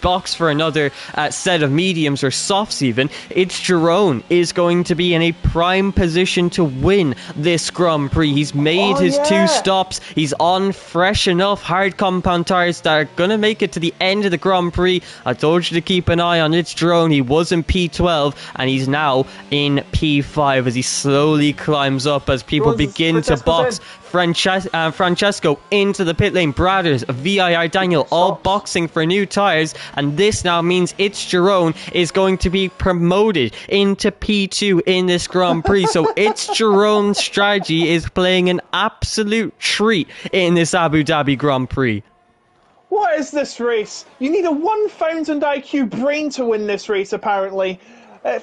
box for another set of mediums or softs even, it's Jerome is going to be in a prime position to win this Grand Prix. He's made his 2 stops. He's on fresh enough hard compound tires that are going to make it to the end of the Grand Prix. I told you to keep an eye on it's Jerome. He was in P12 and he's now in P5 as he slowly climbs up as people begin to box Francesco into the pit lane. Brothers, VIR Daniel, all boxing for new tires, and this now means it's Jerome is going to be promoted into P2 in this Grand Prix. So it's Jerome's strategy is playing an absolute treat in this Abu Dhabi Grand Prix. What is this race? You need a 1,000 IQ brain to win this race, apparently.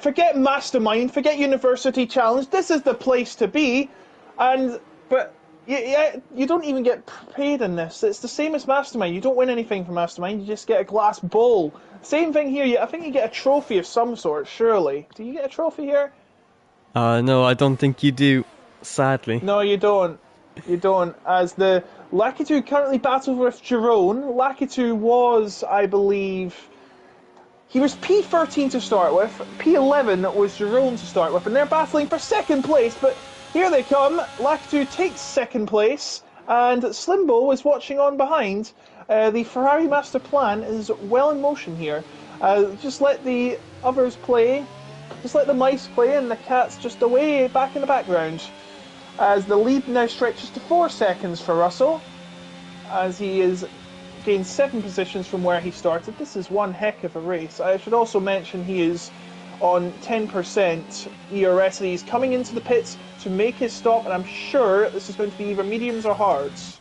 Forget Mastermind, forget University Challenge. This is the place to be. But you don't even get paid in this. It's the same as Mastermind. You don't win anything from Mastermind. You just get a glass bowl. Same thing here. I think you get a trophy of some sort, surely. Do you get a trophy here? No, I don't think you do, sadly. No, you don't. You don't. As the Lakitu currently battles with Jerome. Lakitu was, I believe, he was P13 to start with. P11 was Jerome to start with. And they're battling for second place, but here they come. Lakitu takes second place, and Slimbo is watching on behind. The Ferrari master plan is well in motion here. Just let the others play. Just let the mice play, and the cat's just away back in the background. As the lead now stretches to 4 seconds for Russell, as he is gained 7 positions from where he started. This is one heck of a race. I should also mention he is on 10% ERS, and he's coming into the pits to make his stop, and I'm sure this is going to be either mediums or hards.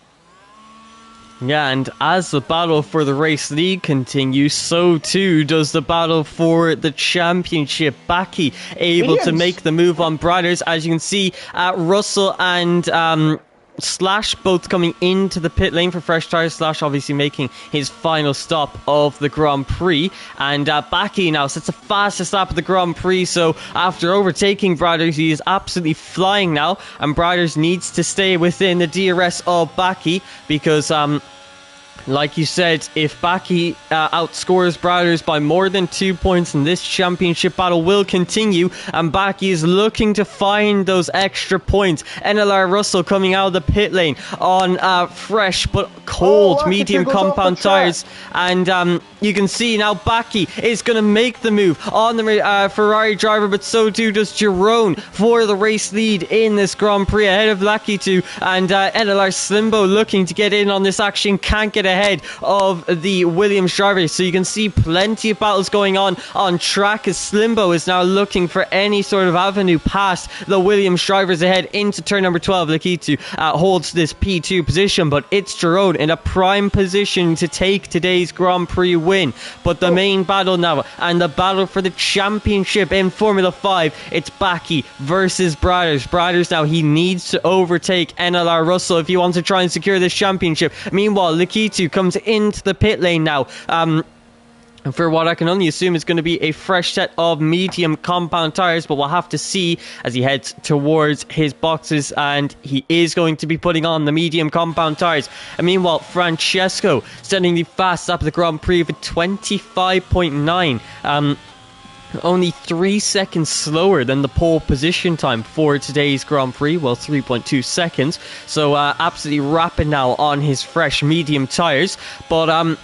Yeah, and as the battle for the race lead continues, so too does the battle for the championship. Baki able to make the move on Brothers. As you can see, Russell and Slash both coming into the pit lane for fresh tires. Slash obviously making his final stop of the Grand Prix, and Baki now sets the fastest lap of the Grand Prix. So after overtaking Brothers, he is absolutely flying now, and Brothers needs to stay within the DRS of Baki because like you said, if Baki outscores Brothers by more than 2 points, and this championship battle will continue, and Baki is looking to find those extra points. NLR Russell coming out of the pit lane on fresh but cold medium compound tires, and you can see now Baki is going to make the move on the Ferrari driver, but so too does Jerome for the race lead in this Grand Prix ahead of Lakitu, and NLR Slimbo looking to get in on this action, can't get get ahead of the Williams drivers. So you can see plenty of battles going on track, as Slimbo is now looking for any sort of avenue past the Williams drivers ahead into turn number 12. Lakitu holds this P2 position, but it's Jerome in a prime position to take today's Grand Prix win. But the main battle now, and the battle for the championship in Formula 5, it's Baki versus Brothers. Brothers now, he needs to overtake NLR Russell if he wants to try and secure this championship. Meanwhile, Lakitu comes into the pit lane now. For what I can only assume is going to be a fresh set of medium compound tyres, but we'll have to see as he heads towards his boxes, and he is going to be putting on the medium compound tyres. And meanwhile, Francesco setting the fast lap of the Grand Prix with 25.9. Only 3 seconds slower than the pole position time for today's Grand Prix. Well, 3.2 seconds. So absolutely rapid now on his fresh medium tyres. But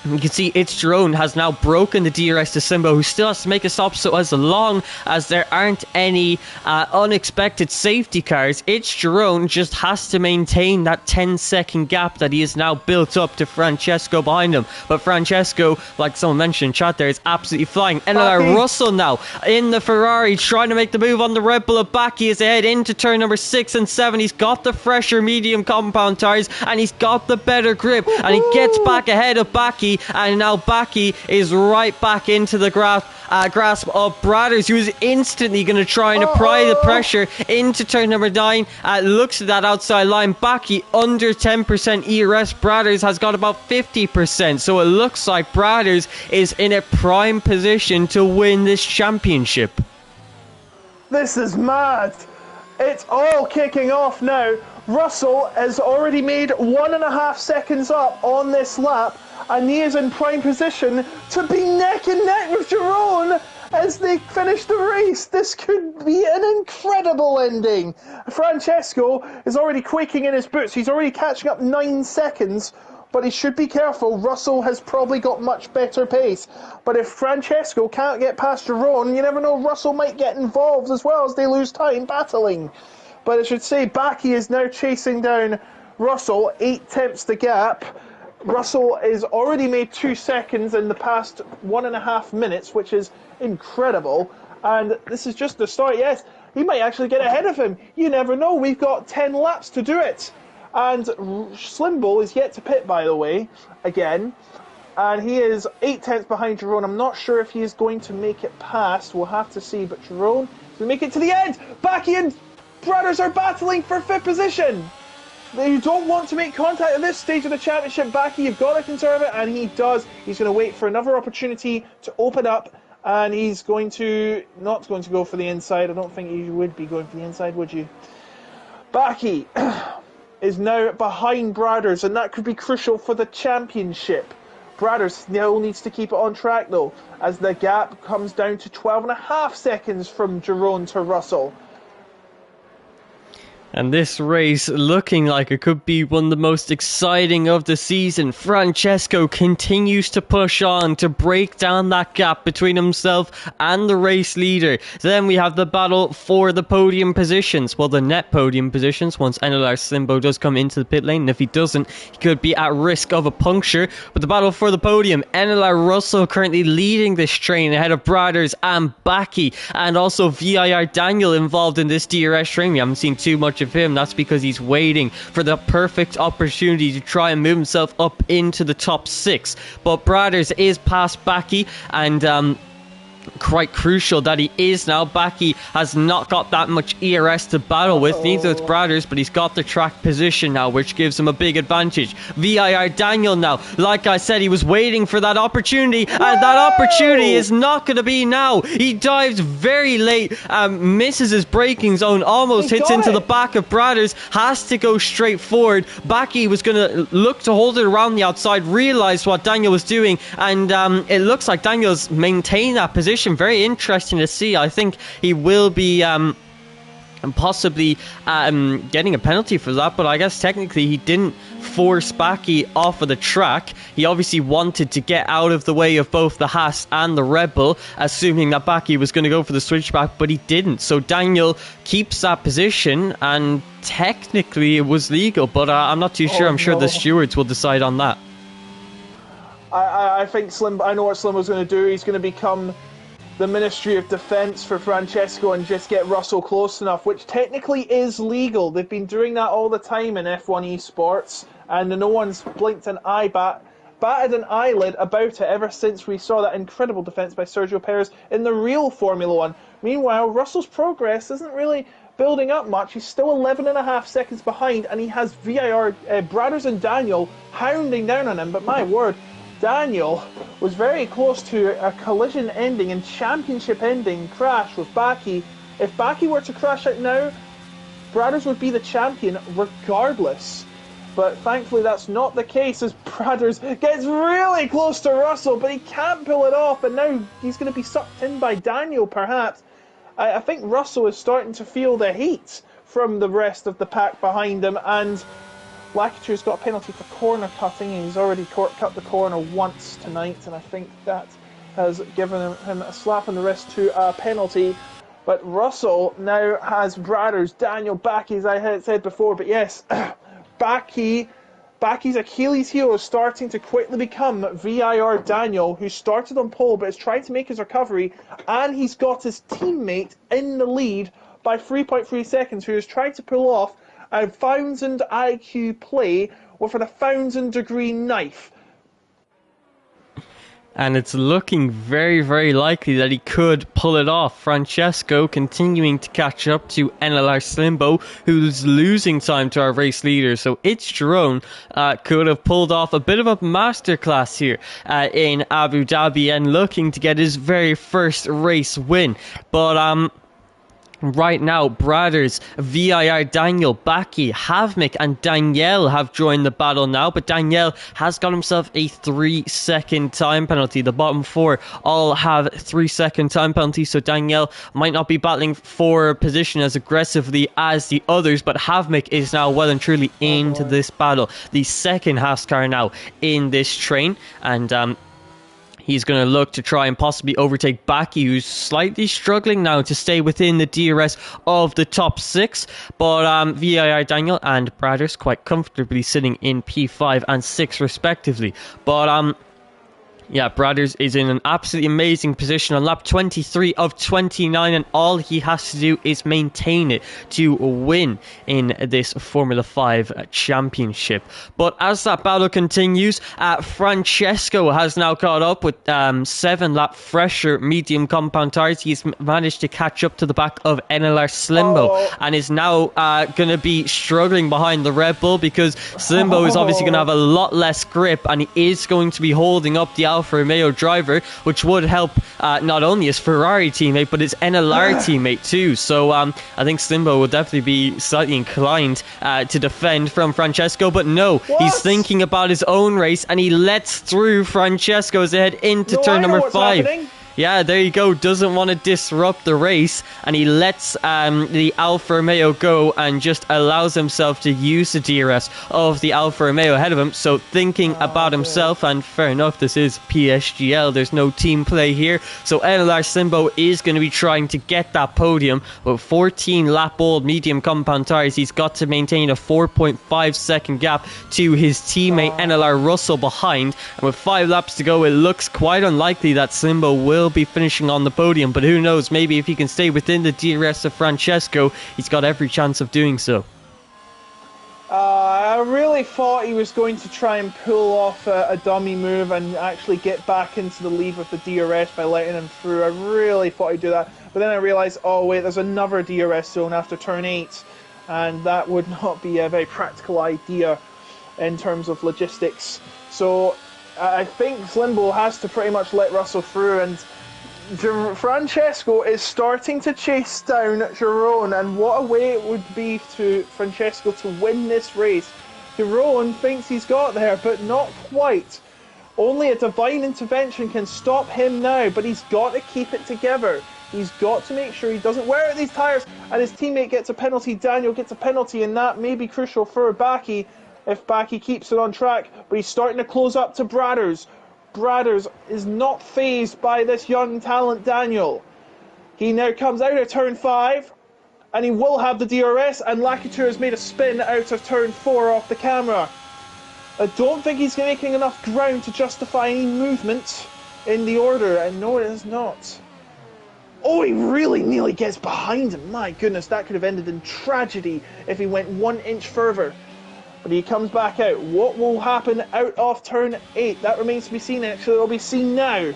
you can see It's Jerome has now broken the DRS to Simbo, who still has to make a stop. So as long as there aren't any unexpected safety cars, It's Jerome just has to maintain that 10-second gap that he has now built up to Francesco behind him. But Francesco, like someone mentioned in chat there, is absolutely flying. NLR Russell now in the Ferrari, trying to make the move on the Red Bull of Baki as they head into turn number 6 and 7. He's got the fresher medium compound tyres, and he's got the better grip, and he gets back ahead of Baki. And now Baki is right back into the grasp of Brothers, who is instantly going to try and apply the pressure into turn number 9. Looks at that outside line. Baki under 10% ERS. Brothers has got about 50%. So it looks like Brothers is in a prime position to win this championship. This is mad. It's all kicking off now. Russell has already made 1.5 seconds up on this lap, and he is in prime position to be neck and neck with Jerome as they finish the race. This could be an incredible ending. Francesco is already quaking in his boots. He's already catching up 9 seconds, but he should be careful. Russell has probably got much better pace. But if Francesco can't get past Jerome, you never know, Russell might get involved as well as they lose time battling. But I should say Baki is now chasing down Russell, 8/10 the gap. Russell has already made 2 seconds in the past 1.5 minutes, which is incredible. And this is just the start. Yes, he might actually get ahead of him. You never know. We've got 10 laps to do it. And Slimbo is yet to pit, by the way, again. And he is 8/10 behind Jerome. I'm not sure if he is going to make it past. We'll have to see. But Jerome will make it to the end. Baki and Brothers are battling for 5th position. You don't want to make contact at this stage of the championship, Baki. You've got to conserve it, and he does. He's going to wait for another opportunity to open up, and he's going to not going to go for the inside. I don't think you would be going for the inside, would you? Baki is now behind Brothers, and that could be crucial for the championship. Brothers still needs to keep it on track, though, as the gap comes down to 12.5 seconds from Jerome to Russell. And this race looking like it could be one of the most exciting of the season. Francesco continues to push on to break down that gap between himself and the race leader. Then we have the battle for the podium positions. Well, the net podium positions once NLR Slimbo does come into the pit lane. And if he doesn't, he could be at risk of a puncture. But the battle for the podium, NLR Russell currently leading this train ahead of Brothers and Baki. And also VIR Daniel involved in this DRS train. We haven't seen too much of him. That's because he's waiting for the perfect opportunity to try and move himself up into the top 6. But Brothers is past Baki, and quite crucial that he is now. Baki has not got that much ERS to battle with, neither with Brothers, but he's got the track position now, which gives him a big advantage. VIR Daniel now, like I said, he was waiting for that opportunity, and that opportunity is not going to be now. He dives very late, misses his braking zone, almost hits into the back of Brothers, has to go straight forward. Baki was going to look to hold it around the outside, realized what Daniel was doing, and it looks like Daniel's maintained that position. Very interesting to see. I think he will be and possibly getting a penalty for that, but I guess technically he didn't force Baki off of the track. He obviously wanted to get out of the way of both the Haas and the Red Bull, assuming that Baki was going to go for the switchback, but he didn't. So Daniel keeps that position, and technically it was legal, but I'm not too sure. I'm sure the stewards will decide on that. I think I know what Slim was going to do. He's going to become the Ministry of Defence for Francesco and just get Russell close enough, which technically is legal. They've been doing that all the time in F1 esports, and no one's batted an eyelid about it ever since we saw that incredible defence by Sergio Perez in the real Formula 1. Meanwhile, Russell's progress isn't really building up much. He's still 11.5 seconds behind, and he has Bradders and Daniel hounding down on him, but my word, Daniel was very close to a collision ending and championship ending crash with Baki. If Baki were to crash out now, Bradders would be the champion regardless. But thankfully that's not the case, as Bradders gets really close to Russell, but he can't pull it off, and now he's going to be sucked in by Daniel perhaps. I think Russell is starting to feel the heat from the rest of the pack behind him, and Lacature's got a penalty for corner cutting. He's already cut the corner once tonight, and I think that has given him a slap on the wrist to a penalty. But Russell now has Bradders, Daniel, Baki, as I had said before. But yes, Baki's Achilles heel is starting to quickly become VIR Daniel, who started on pole but is trying to make his recovery, and he's got his teammate in the lead by 3.3 seconds, who is trying to pull off a 1,000 IQ play with a 1,000 degree knife. And it's looking very, very likely that he could pull it off. Francesco continuing to catch up to NLR Slimbo, who's losing time to our race leader. So it's Jerome could have pulled off a bit of a masterclass here in Abu Dhabi and looking to get his very first race win. But right now, Bradders, VIR Daniel, Baki, Havmik and Danielle have joined the battle now, but Danielle has got himself a 3-second time penalty. The bottom four all have 3-second time penalties, so Danielle might not be battling for position as aggressively as the others, but Havmik is now well and truly into this battle. The second Haas car now in this train, and he's going to look to try and possibly overtake Baki, who's slightly struggling now to stay within the DRS of the top 6. But VIR Daniel and Bradders quite comfortably sitting in P5 and 6 respectively. But yeah, Bradders is in an absolutely amazing position on lap 23 of 29, and all he has to do is maintain it to win in this Formula 5 championship. But as that battle continues, Francesco has now caught up with 7 lap fresher medium compound tires. He's managed to catch up to the back of NLR Slimbo and is now going to be struggling behind the Red Bull, because Slimbo is obviously going to have a lot less grip, and he is going to be holding up the Alfa Romeo driver, which would help not only his Ferrari teammate but his NLR teammate too. So I think Slimbo will definitely be slightly inclined to defend from Francesco, but no, he's thinking about his own race, and he lets through Francesco as they head into turn number 5. Happening. Yeah, there you go. Doesn't want to disrupt the race, and he lets the Alfa Romeo go and just allows himself to use the DRS of the Alfa Romeo ahead of him. So thinking about himself, and fair enough, this is PSGL. There's no team play here. So NLR Simbo is going to be trying to get that podium. With 14 lap old medium compound tires, he's got to maintain a 4.5 second gap to his teammate NLR Russell behind. And with 5 laps to go, it looks quite unlikely that Simbo will be finishing on the podium, but who knows, maybe if he can stay within the DRS of Francesco, he's got every chance of doing so. I really thought he was going to try and pull off a dummy move and actually get back into the lead with the DRS by letting him through. I really thought he'd do that, but then I realised, oh wait, there's another DRS zone after turn 8, and that would not be a very practical idea in terms of logistics. So I think Slimbo has to pretty much let Russell through, and Francesco is starting to chase down Jerome, and what a way it would be to Francesco to win this race. Jerome thinks he's got there, but not quite. Only a divine intervention can stop him now, but he's got to keep it together. He's got to make sure he doesn't wear out these tyres and his teammate gets a penalty. Daniel gets a penalty, and that may be crucial for Baki if Baki keeps it on track. But he's starting to close up to Bradders. Bradders is not fazed by this young talent, Daniel. He now comes out of turn 5, and he will have the DRS, and Lakatur has made a spin out of turn 4 off the camera. I don't think he's making enough ground to justify any movement in the order, and no, it is not. Oh, he really nearly gets behind him. My goodness, that could have ended in tragedy if he went 1 inch further. But he comes back out. What will happen out of turn 8? That remains to be seen. Actually, it'll be seen now.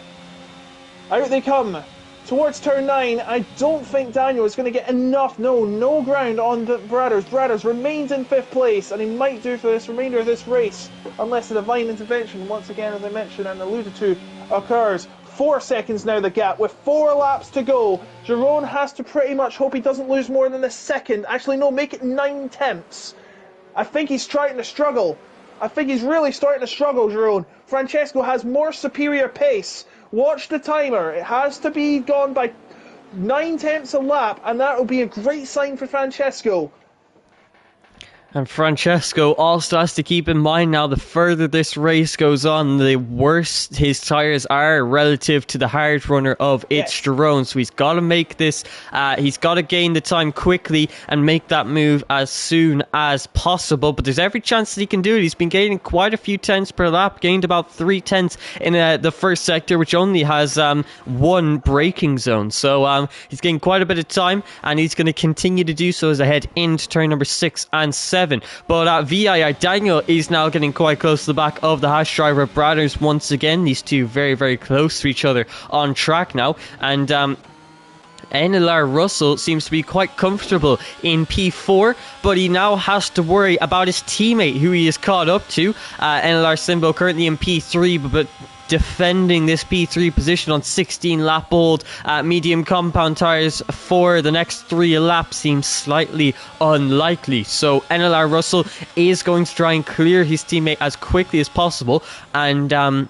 Out they come towards turn 9. I don't think Daniel is going to get enough. No ground on the Bradders. Bradders remains in 5th place, and he might do for this remainder of this race, unless a divine intervention, once again, as I mentioned and alluded to, occurs. 4 seconds now the gap, with 4 laps to go. Jerome has to pretty much hope he doesn't lose more than a second. Actually, no, make it 9 tenths. I think he's starting to struggle. I think he's really starting to struggle, Jerome. Francesco has more superior pace. Watch the timer. It has to be gone by 9 tenths a lap, and that will be a great sign for Francesco. And Francesco also has to keep in mind now, the further this race goes on, the worse his tyres are relative to the hard runner of It's Jerome. So he's got to make this, he's got to gain the time quickly and make that move as soon as possible. But there's every chance that he can do it. He's been gaining quite a few tenths per lap, gained about 3 tenths in the first sector, which only has 1 braking zone. So he's getting quite a bit of time, and he's going to continue to do so as I head into turn number 6 and 7. But VIR Daniel is now getting quite close to the back of the Haas driver Bradders once again. These two very, very close to each other on track now. And NLR Russell seems to be quite comfortable in P4, but he now has to worry about his teammate who he is caught up to. NLR Simbo currently in P3, but defending this P3 position on 16 lap old medium compound tyres for the next 3 laps seems slightly unlikely. So NLR Russell is going to try and clear his teammate as quickly as possible, and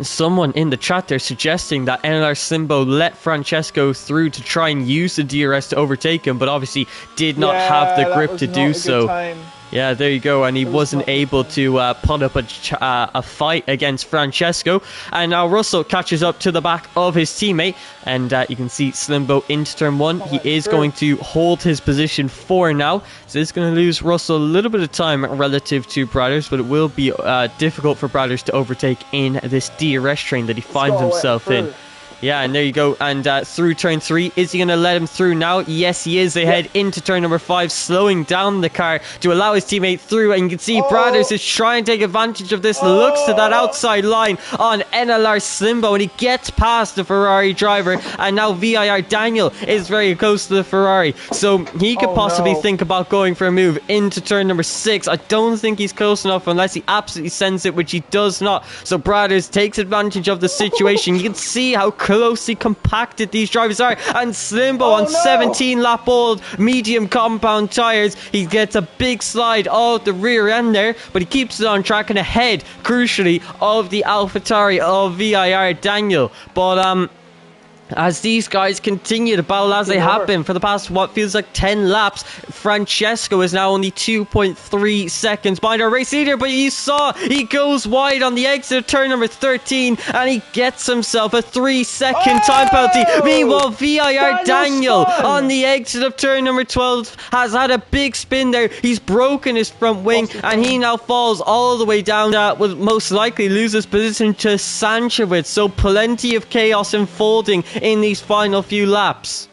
someone in the chat there suggesting that NLR Simbo let Francesco through to try and use the DRS to overtake him, but obviously did not have the grip to do so. Yeah, there you go, and he wasn't able to put up a fight against Francesco. And now Russell catches up to the back of his teammate, and you can see Slimbo into turn 1. He is going to hold his position 4 now, so it's going to lose Russell a little bit of time relative to Bradders, but it will be difficult for Bradders to overtake in this DRS train that he finds himself in. Yeah, and there you go. And through turn 3, is he going to let him through now? Yes, he is. They head into turn number 5, slowing down the car to allow his teammate through. And you can see Bradders is trying to take advantage of this. Looks to that outside line on NLR Slimbo, and he gets past the Ferrari driver. And now VIR Daniel is very close to the Ferrari, so he could possibly think about going for a move into turn number 6. I don't think he's close enough unless he absolutely sends it, which he does not. So Bradders takes advantage of the situation. You can see how closely compacted these drivers are, and Slimbo on 17 lap old medium compound tyres, he gets a big slide off the rear end there, but he keeps it on track and ahead, crucially, of the AlphaTauri of VIR Daniel. But as these guys continue to battle as they have been for the past what feels like 10 laps, Francesco is now only 2.3 seconds behind our race leader, but you saw he goes wide on the exit of turn number 13, and he gets himself a 3-second time penalty. Meanwhile, VIR Daniel on the exit of turn number 12 has had a big spin there. He's broken his front wing, and he now falls all the way down. Will most likely lose his position to Sanchowitz, so plenty of chaos unfolding in these final few laps.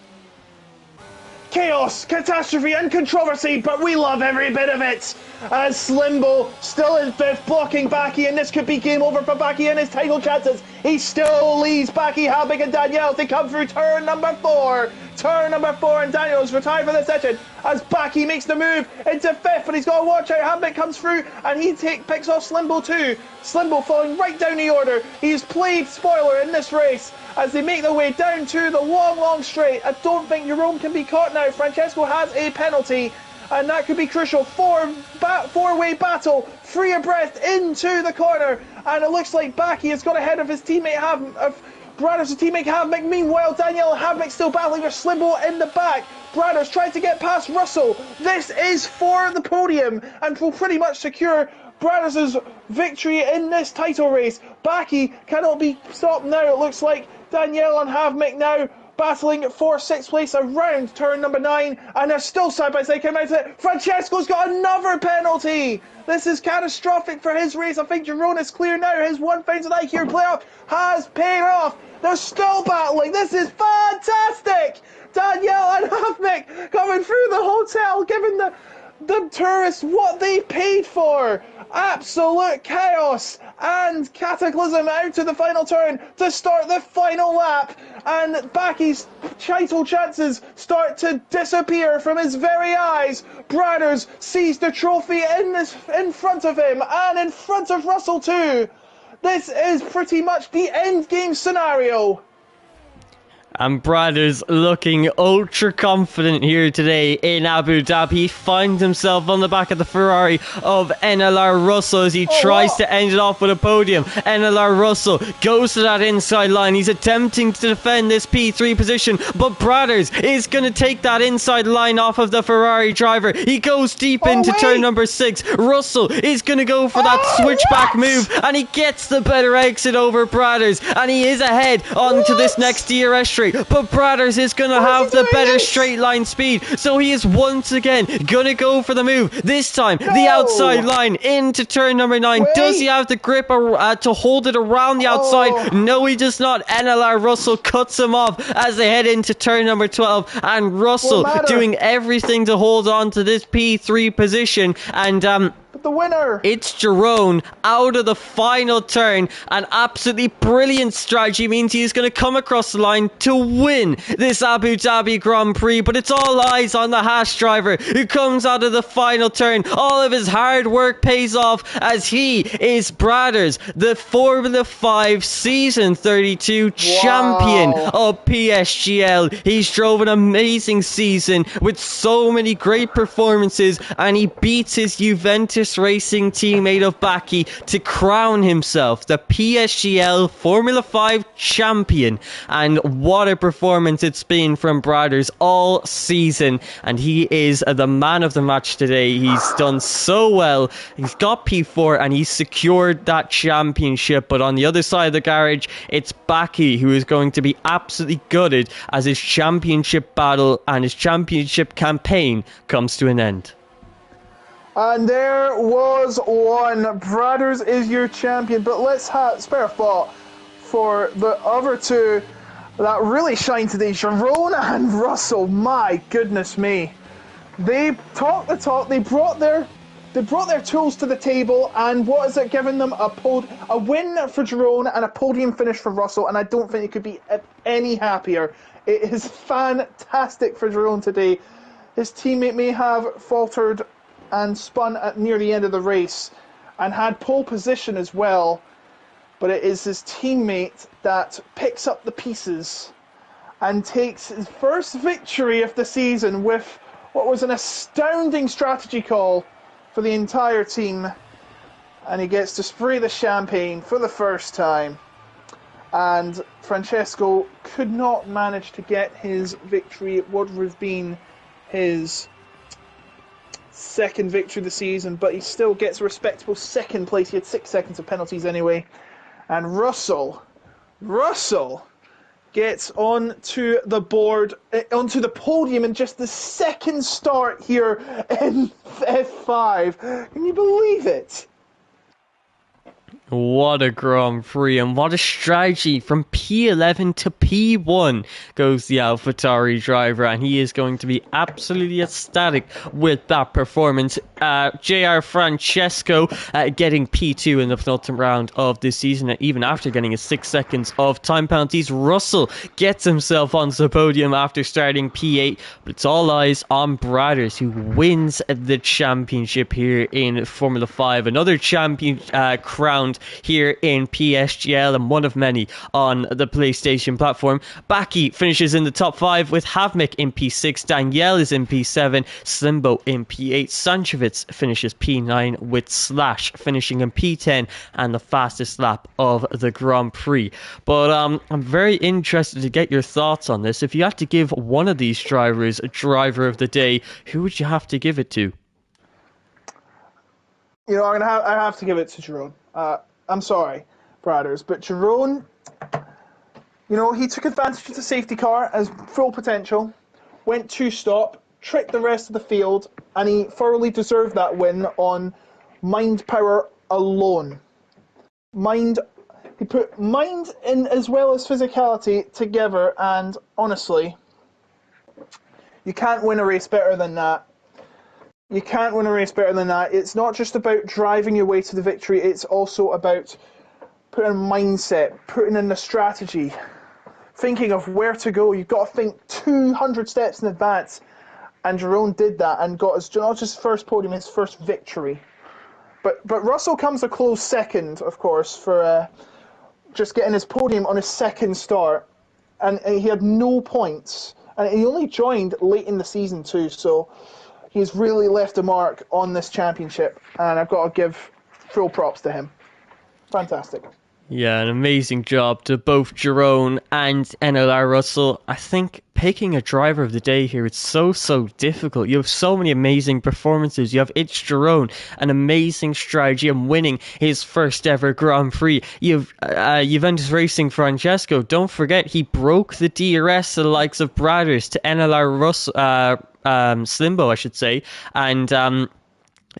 Chaos, catastrophe and controversy, but we love every bit of it. As Slimbo still in 5th, blocking Baki, and this could be game over for Baki and his title chances. He still leads Baki, Habig and Danielle. They come through turn number 4. Turn number 4, and Daniel's retired for the session as Baki makes the move into 5th, but he's got to watch out. Habig comes through, and he picks off Slimbo too. Slimbo falling right down the order. He's played spoiler in this race as they make their way down to the long straight. I don't think Jerome can be caught now. Francesco has a penalty, and that could be crucial. Four-way battle, 3 abreast into the corner, and it looks like Baki has got ahead of his teammate Brothers, the teammate Havmick. Meanwhile, Danielle and Havmick still battling their Slimbo in the back. Brothers trying to get past Russell. This is for the podium and will pretty much secure Brothers' victory in this title race. Baki cannot be stopped now. It looks like Danielle and Havmick now battling for 6th place around turn number 9, and they're still side by side coming out of it. Francesco's got another penalty. This is catastrophic for his race. I think Jerome is clear now. His 1,000 IQ playoff has paid off. They're still battling. This is fantastic. Danielle and Havmick coming through the hotel, giving the tourists what they paid for. Absolute chaos and cataclysm out to the final turn to start the final lap, and Baki's title chances start to disappear from his very eyes. Brothers sees the trophy in front of him and in front of Russell too. This is pretty much the end game scenario. And Brothers looking ultra confident here today in Abu Dhabi. He finds himself on the back of the Ferrari of NLR Russell as he tries to end it off with a podium. NLR Russell goes to that inside line. He's attempting to defend this P3 position, but Brothers is going to take that inside line off of the Ferrari driver. He goes deep into turn number 6. Russell is going to go for that switchback move, and he gets the better exit over Brothers, and he is ahead onto this next DRS straight. But Brothers is going to have the better straight line speed, so he is once again going to go for the move. This time, the outside line into turn number 9. Does he have the grip to hold it around the outside? No, he does not. NLR Russell cuts him off as they head into turn number 12, and Russell doing everything to hold on to this P3 position, and but the winner, it's Jerome out of the final turn. An absolutely brilliant strategy means he is going to come across the line to win this Abu Dhabi Grand Prix, but it's all eyes on the Haas driver who comes out of the final turn. All of his hard work pays off as he is Brothers, the Formula 5 Season 32 champion of PSGL. He's drove an amazing season with so many great performances, and he beats his Juventus Racing teammate of Baki to crown himself the PSGL Formula 5 champion. And what a performance it's been from Brothers all season, and he is the man of the match today. He's done so well. He's got P4 and he's secured that championship, but on the other side of the garage it's Baki who is going to be absolutely gutted as his championship battle and his championship campaign comes to an end. And there was one. Brothers is your champion, but let's spare a thought for the other two that really shine today, Jerome and Russell. My goodness me. They talked the talk, they brought their tools to the table, and what has it given them? A win for Jerome and a podium finish for Russell, and I don't think it could be any happier. It is fantastic for Jerome today. His teammate may have faltered and spun at near the end of the race and had pole position as well, but it is his teammate that picks up the pieces and takes his first victory of the season with what was an astounding strategy call for the entire team, and he gets to spray the champagne for the first time, and Francesco could not manage to get his victory. It would have been his second victory of the season, but he still gets a respectable second place. He had 6 seconds of penalties anyway. And Russell gets onto the board, onto the podium in just the second start here in F5. Can you believe it? What a Grand Prix, and what a strategy. From P11 to P1 goes the AlphaTauri driver, and he is going to be absolutely ecstatic with that performance. JR Francesco getting P2 in the penultimate round of this season, even after getting his 6 seconds of time penalties. Russell gets himself onto the podium after starting P8, but it's all eyes on Brothers, who wins the championship here in Formula 5. Another champion crowned here in PSGL and one of many on the PlayStation platform. Baki finishes in the top 5 with Havmik in P6, Danielle is in P7, Slimbo in P8, Sanchevitz finishes P9 with Slash finishing in P10 and the fastest lap of the Grand Prix. But I'm very interested to get your thoughts on this. If you had to give one of these drivers a driver of the day, who would you have to give it to? You know, I have to give it to Jerome. I'm sorry, Bradders, but Jerome, you know, he took advantage of the safety car as full potential, went 2-stop, tricked the rest of the field, and he thoroughly deserved that win on mind power alone. He put mind in as well as physicality together, and honestly, you can't win a race better than that. You can't win a race better than that. It's not just about driving your way to the victory, it's also about putting a mindset, putting in the strategy, thinking of where to go. You've got to think 200 steps in advance, and Jerome did that and got his, not just first podium, his first victory. But Russell comes a close second, of course, for just getting his podium on his second start, and he had no points, and he only joined late in the season too, so he's really left a mark on this championship, and I've got to give full props to him. Fantastic. Yeah, an amazing job to both Jerome and NLR Russell. I think picking a driver of the day here, it's so difficult. You have so many amazing performances. You have Jerome, an amazing strategy and winning his first ever Grand Prix. You have Juventus Racing Francesco. Don't forget, he broke the DRS to the likes of Bradders to NLR Russell, Slimbo, I should say, and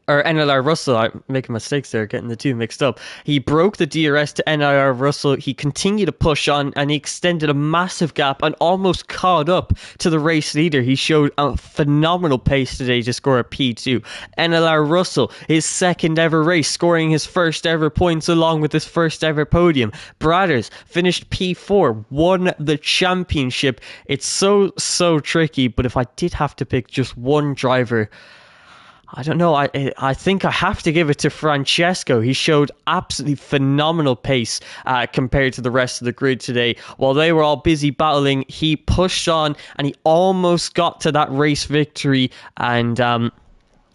or NLR Russell. I'm making mistakes there, getting the two mixed up. He broke the DRS to NLR Russell. He continued to push on and he extended a massive gap and almost caught up to the race leader. He showed a phenomenal pace today to score a P2. NLR Russell, his second ever race, scoring his first ever points along with his first ever podium. Bradders finished P4, won the championship. It's so tricky, but if I did have to pick just one driver, I don't know. I think I have to give it to Francesco. He showed absolutely phenomenal pace compared to the rest of the grid today. While they were all busy battling, he pushed on and he almost got to that race victory and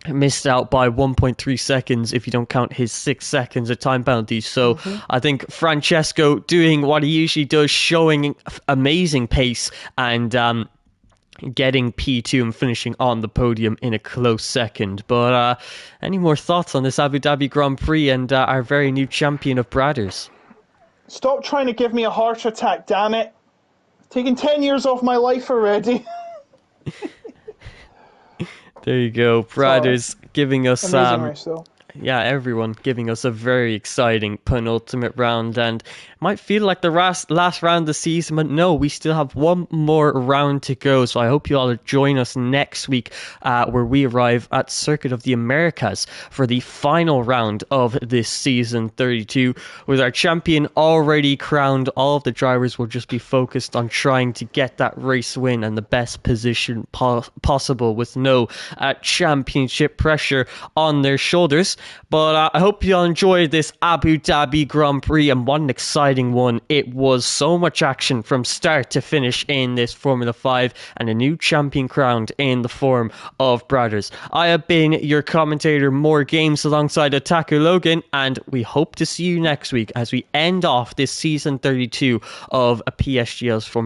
missed out by 1.3 seconds if you don't count his 6 seconds of time penalty. So I think Francesco doing what he usually does, showing amazing pace and getting P2 and finishing on the podium in a close second. But any more thoughts on this Abu Dhabi Grand Prix and our very new champion of Bradders? Stop trying to give me a heart attack, damn it. Taking 10 years off my life already. There you go. Bradders giving us amazing race, though. Yeah, everyone giving us a very exciting penultimate round, and it might feel like the last round of the season, but no, we still have one more round to go. So I hope you all join us next week where we arrive at Circuit of the Americas for the final round of this season 32. With our champion already crowned, all of the drivers will just be focused on trying to get that race win and the best position possible with no championship pressure on their shoulders. But I hope you all enjoyed this Abu Dhabi Grand Prix, and what an exciting one. It was so much action from start to finish in this Formula 5 and a new champion crowned in the form of Bradders. I have been your commentator, More Games, alongside Otaku Logan, and we hope to see you next week as we end off this season 32 of a PSGL's Formula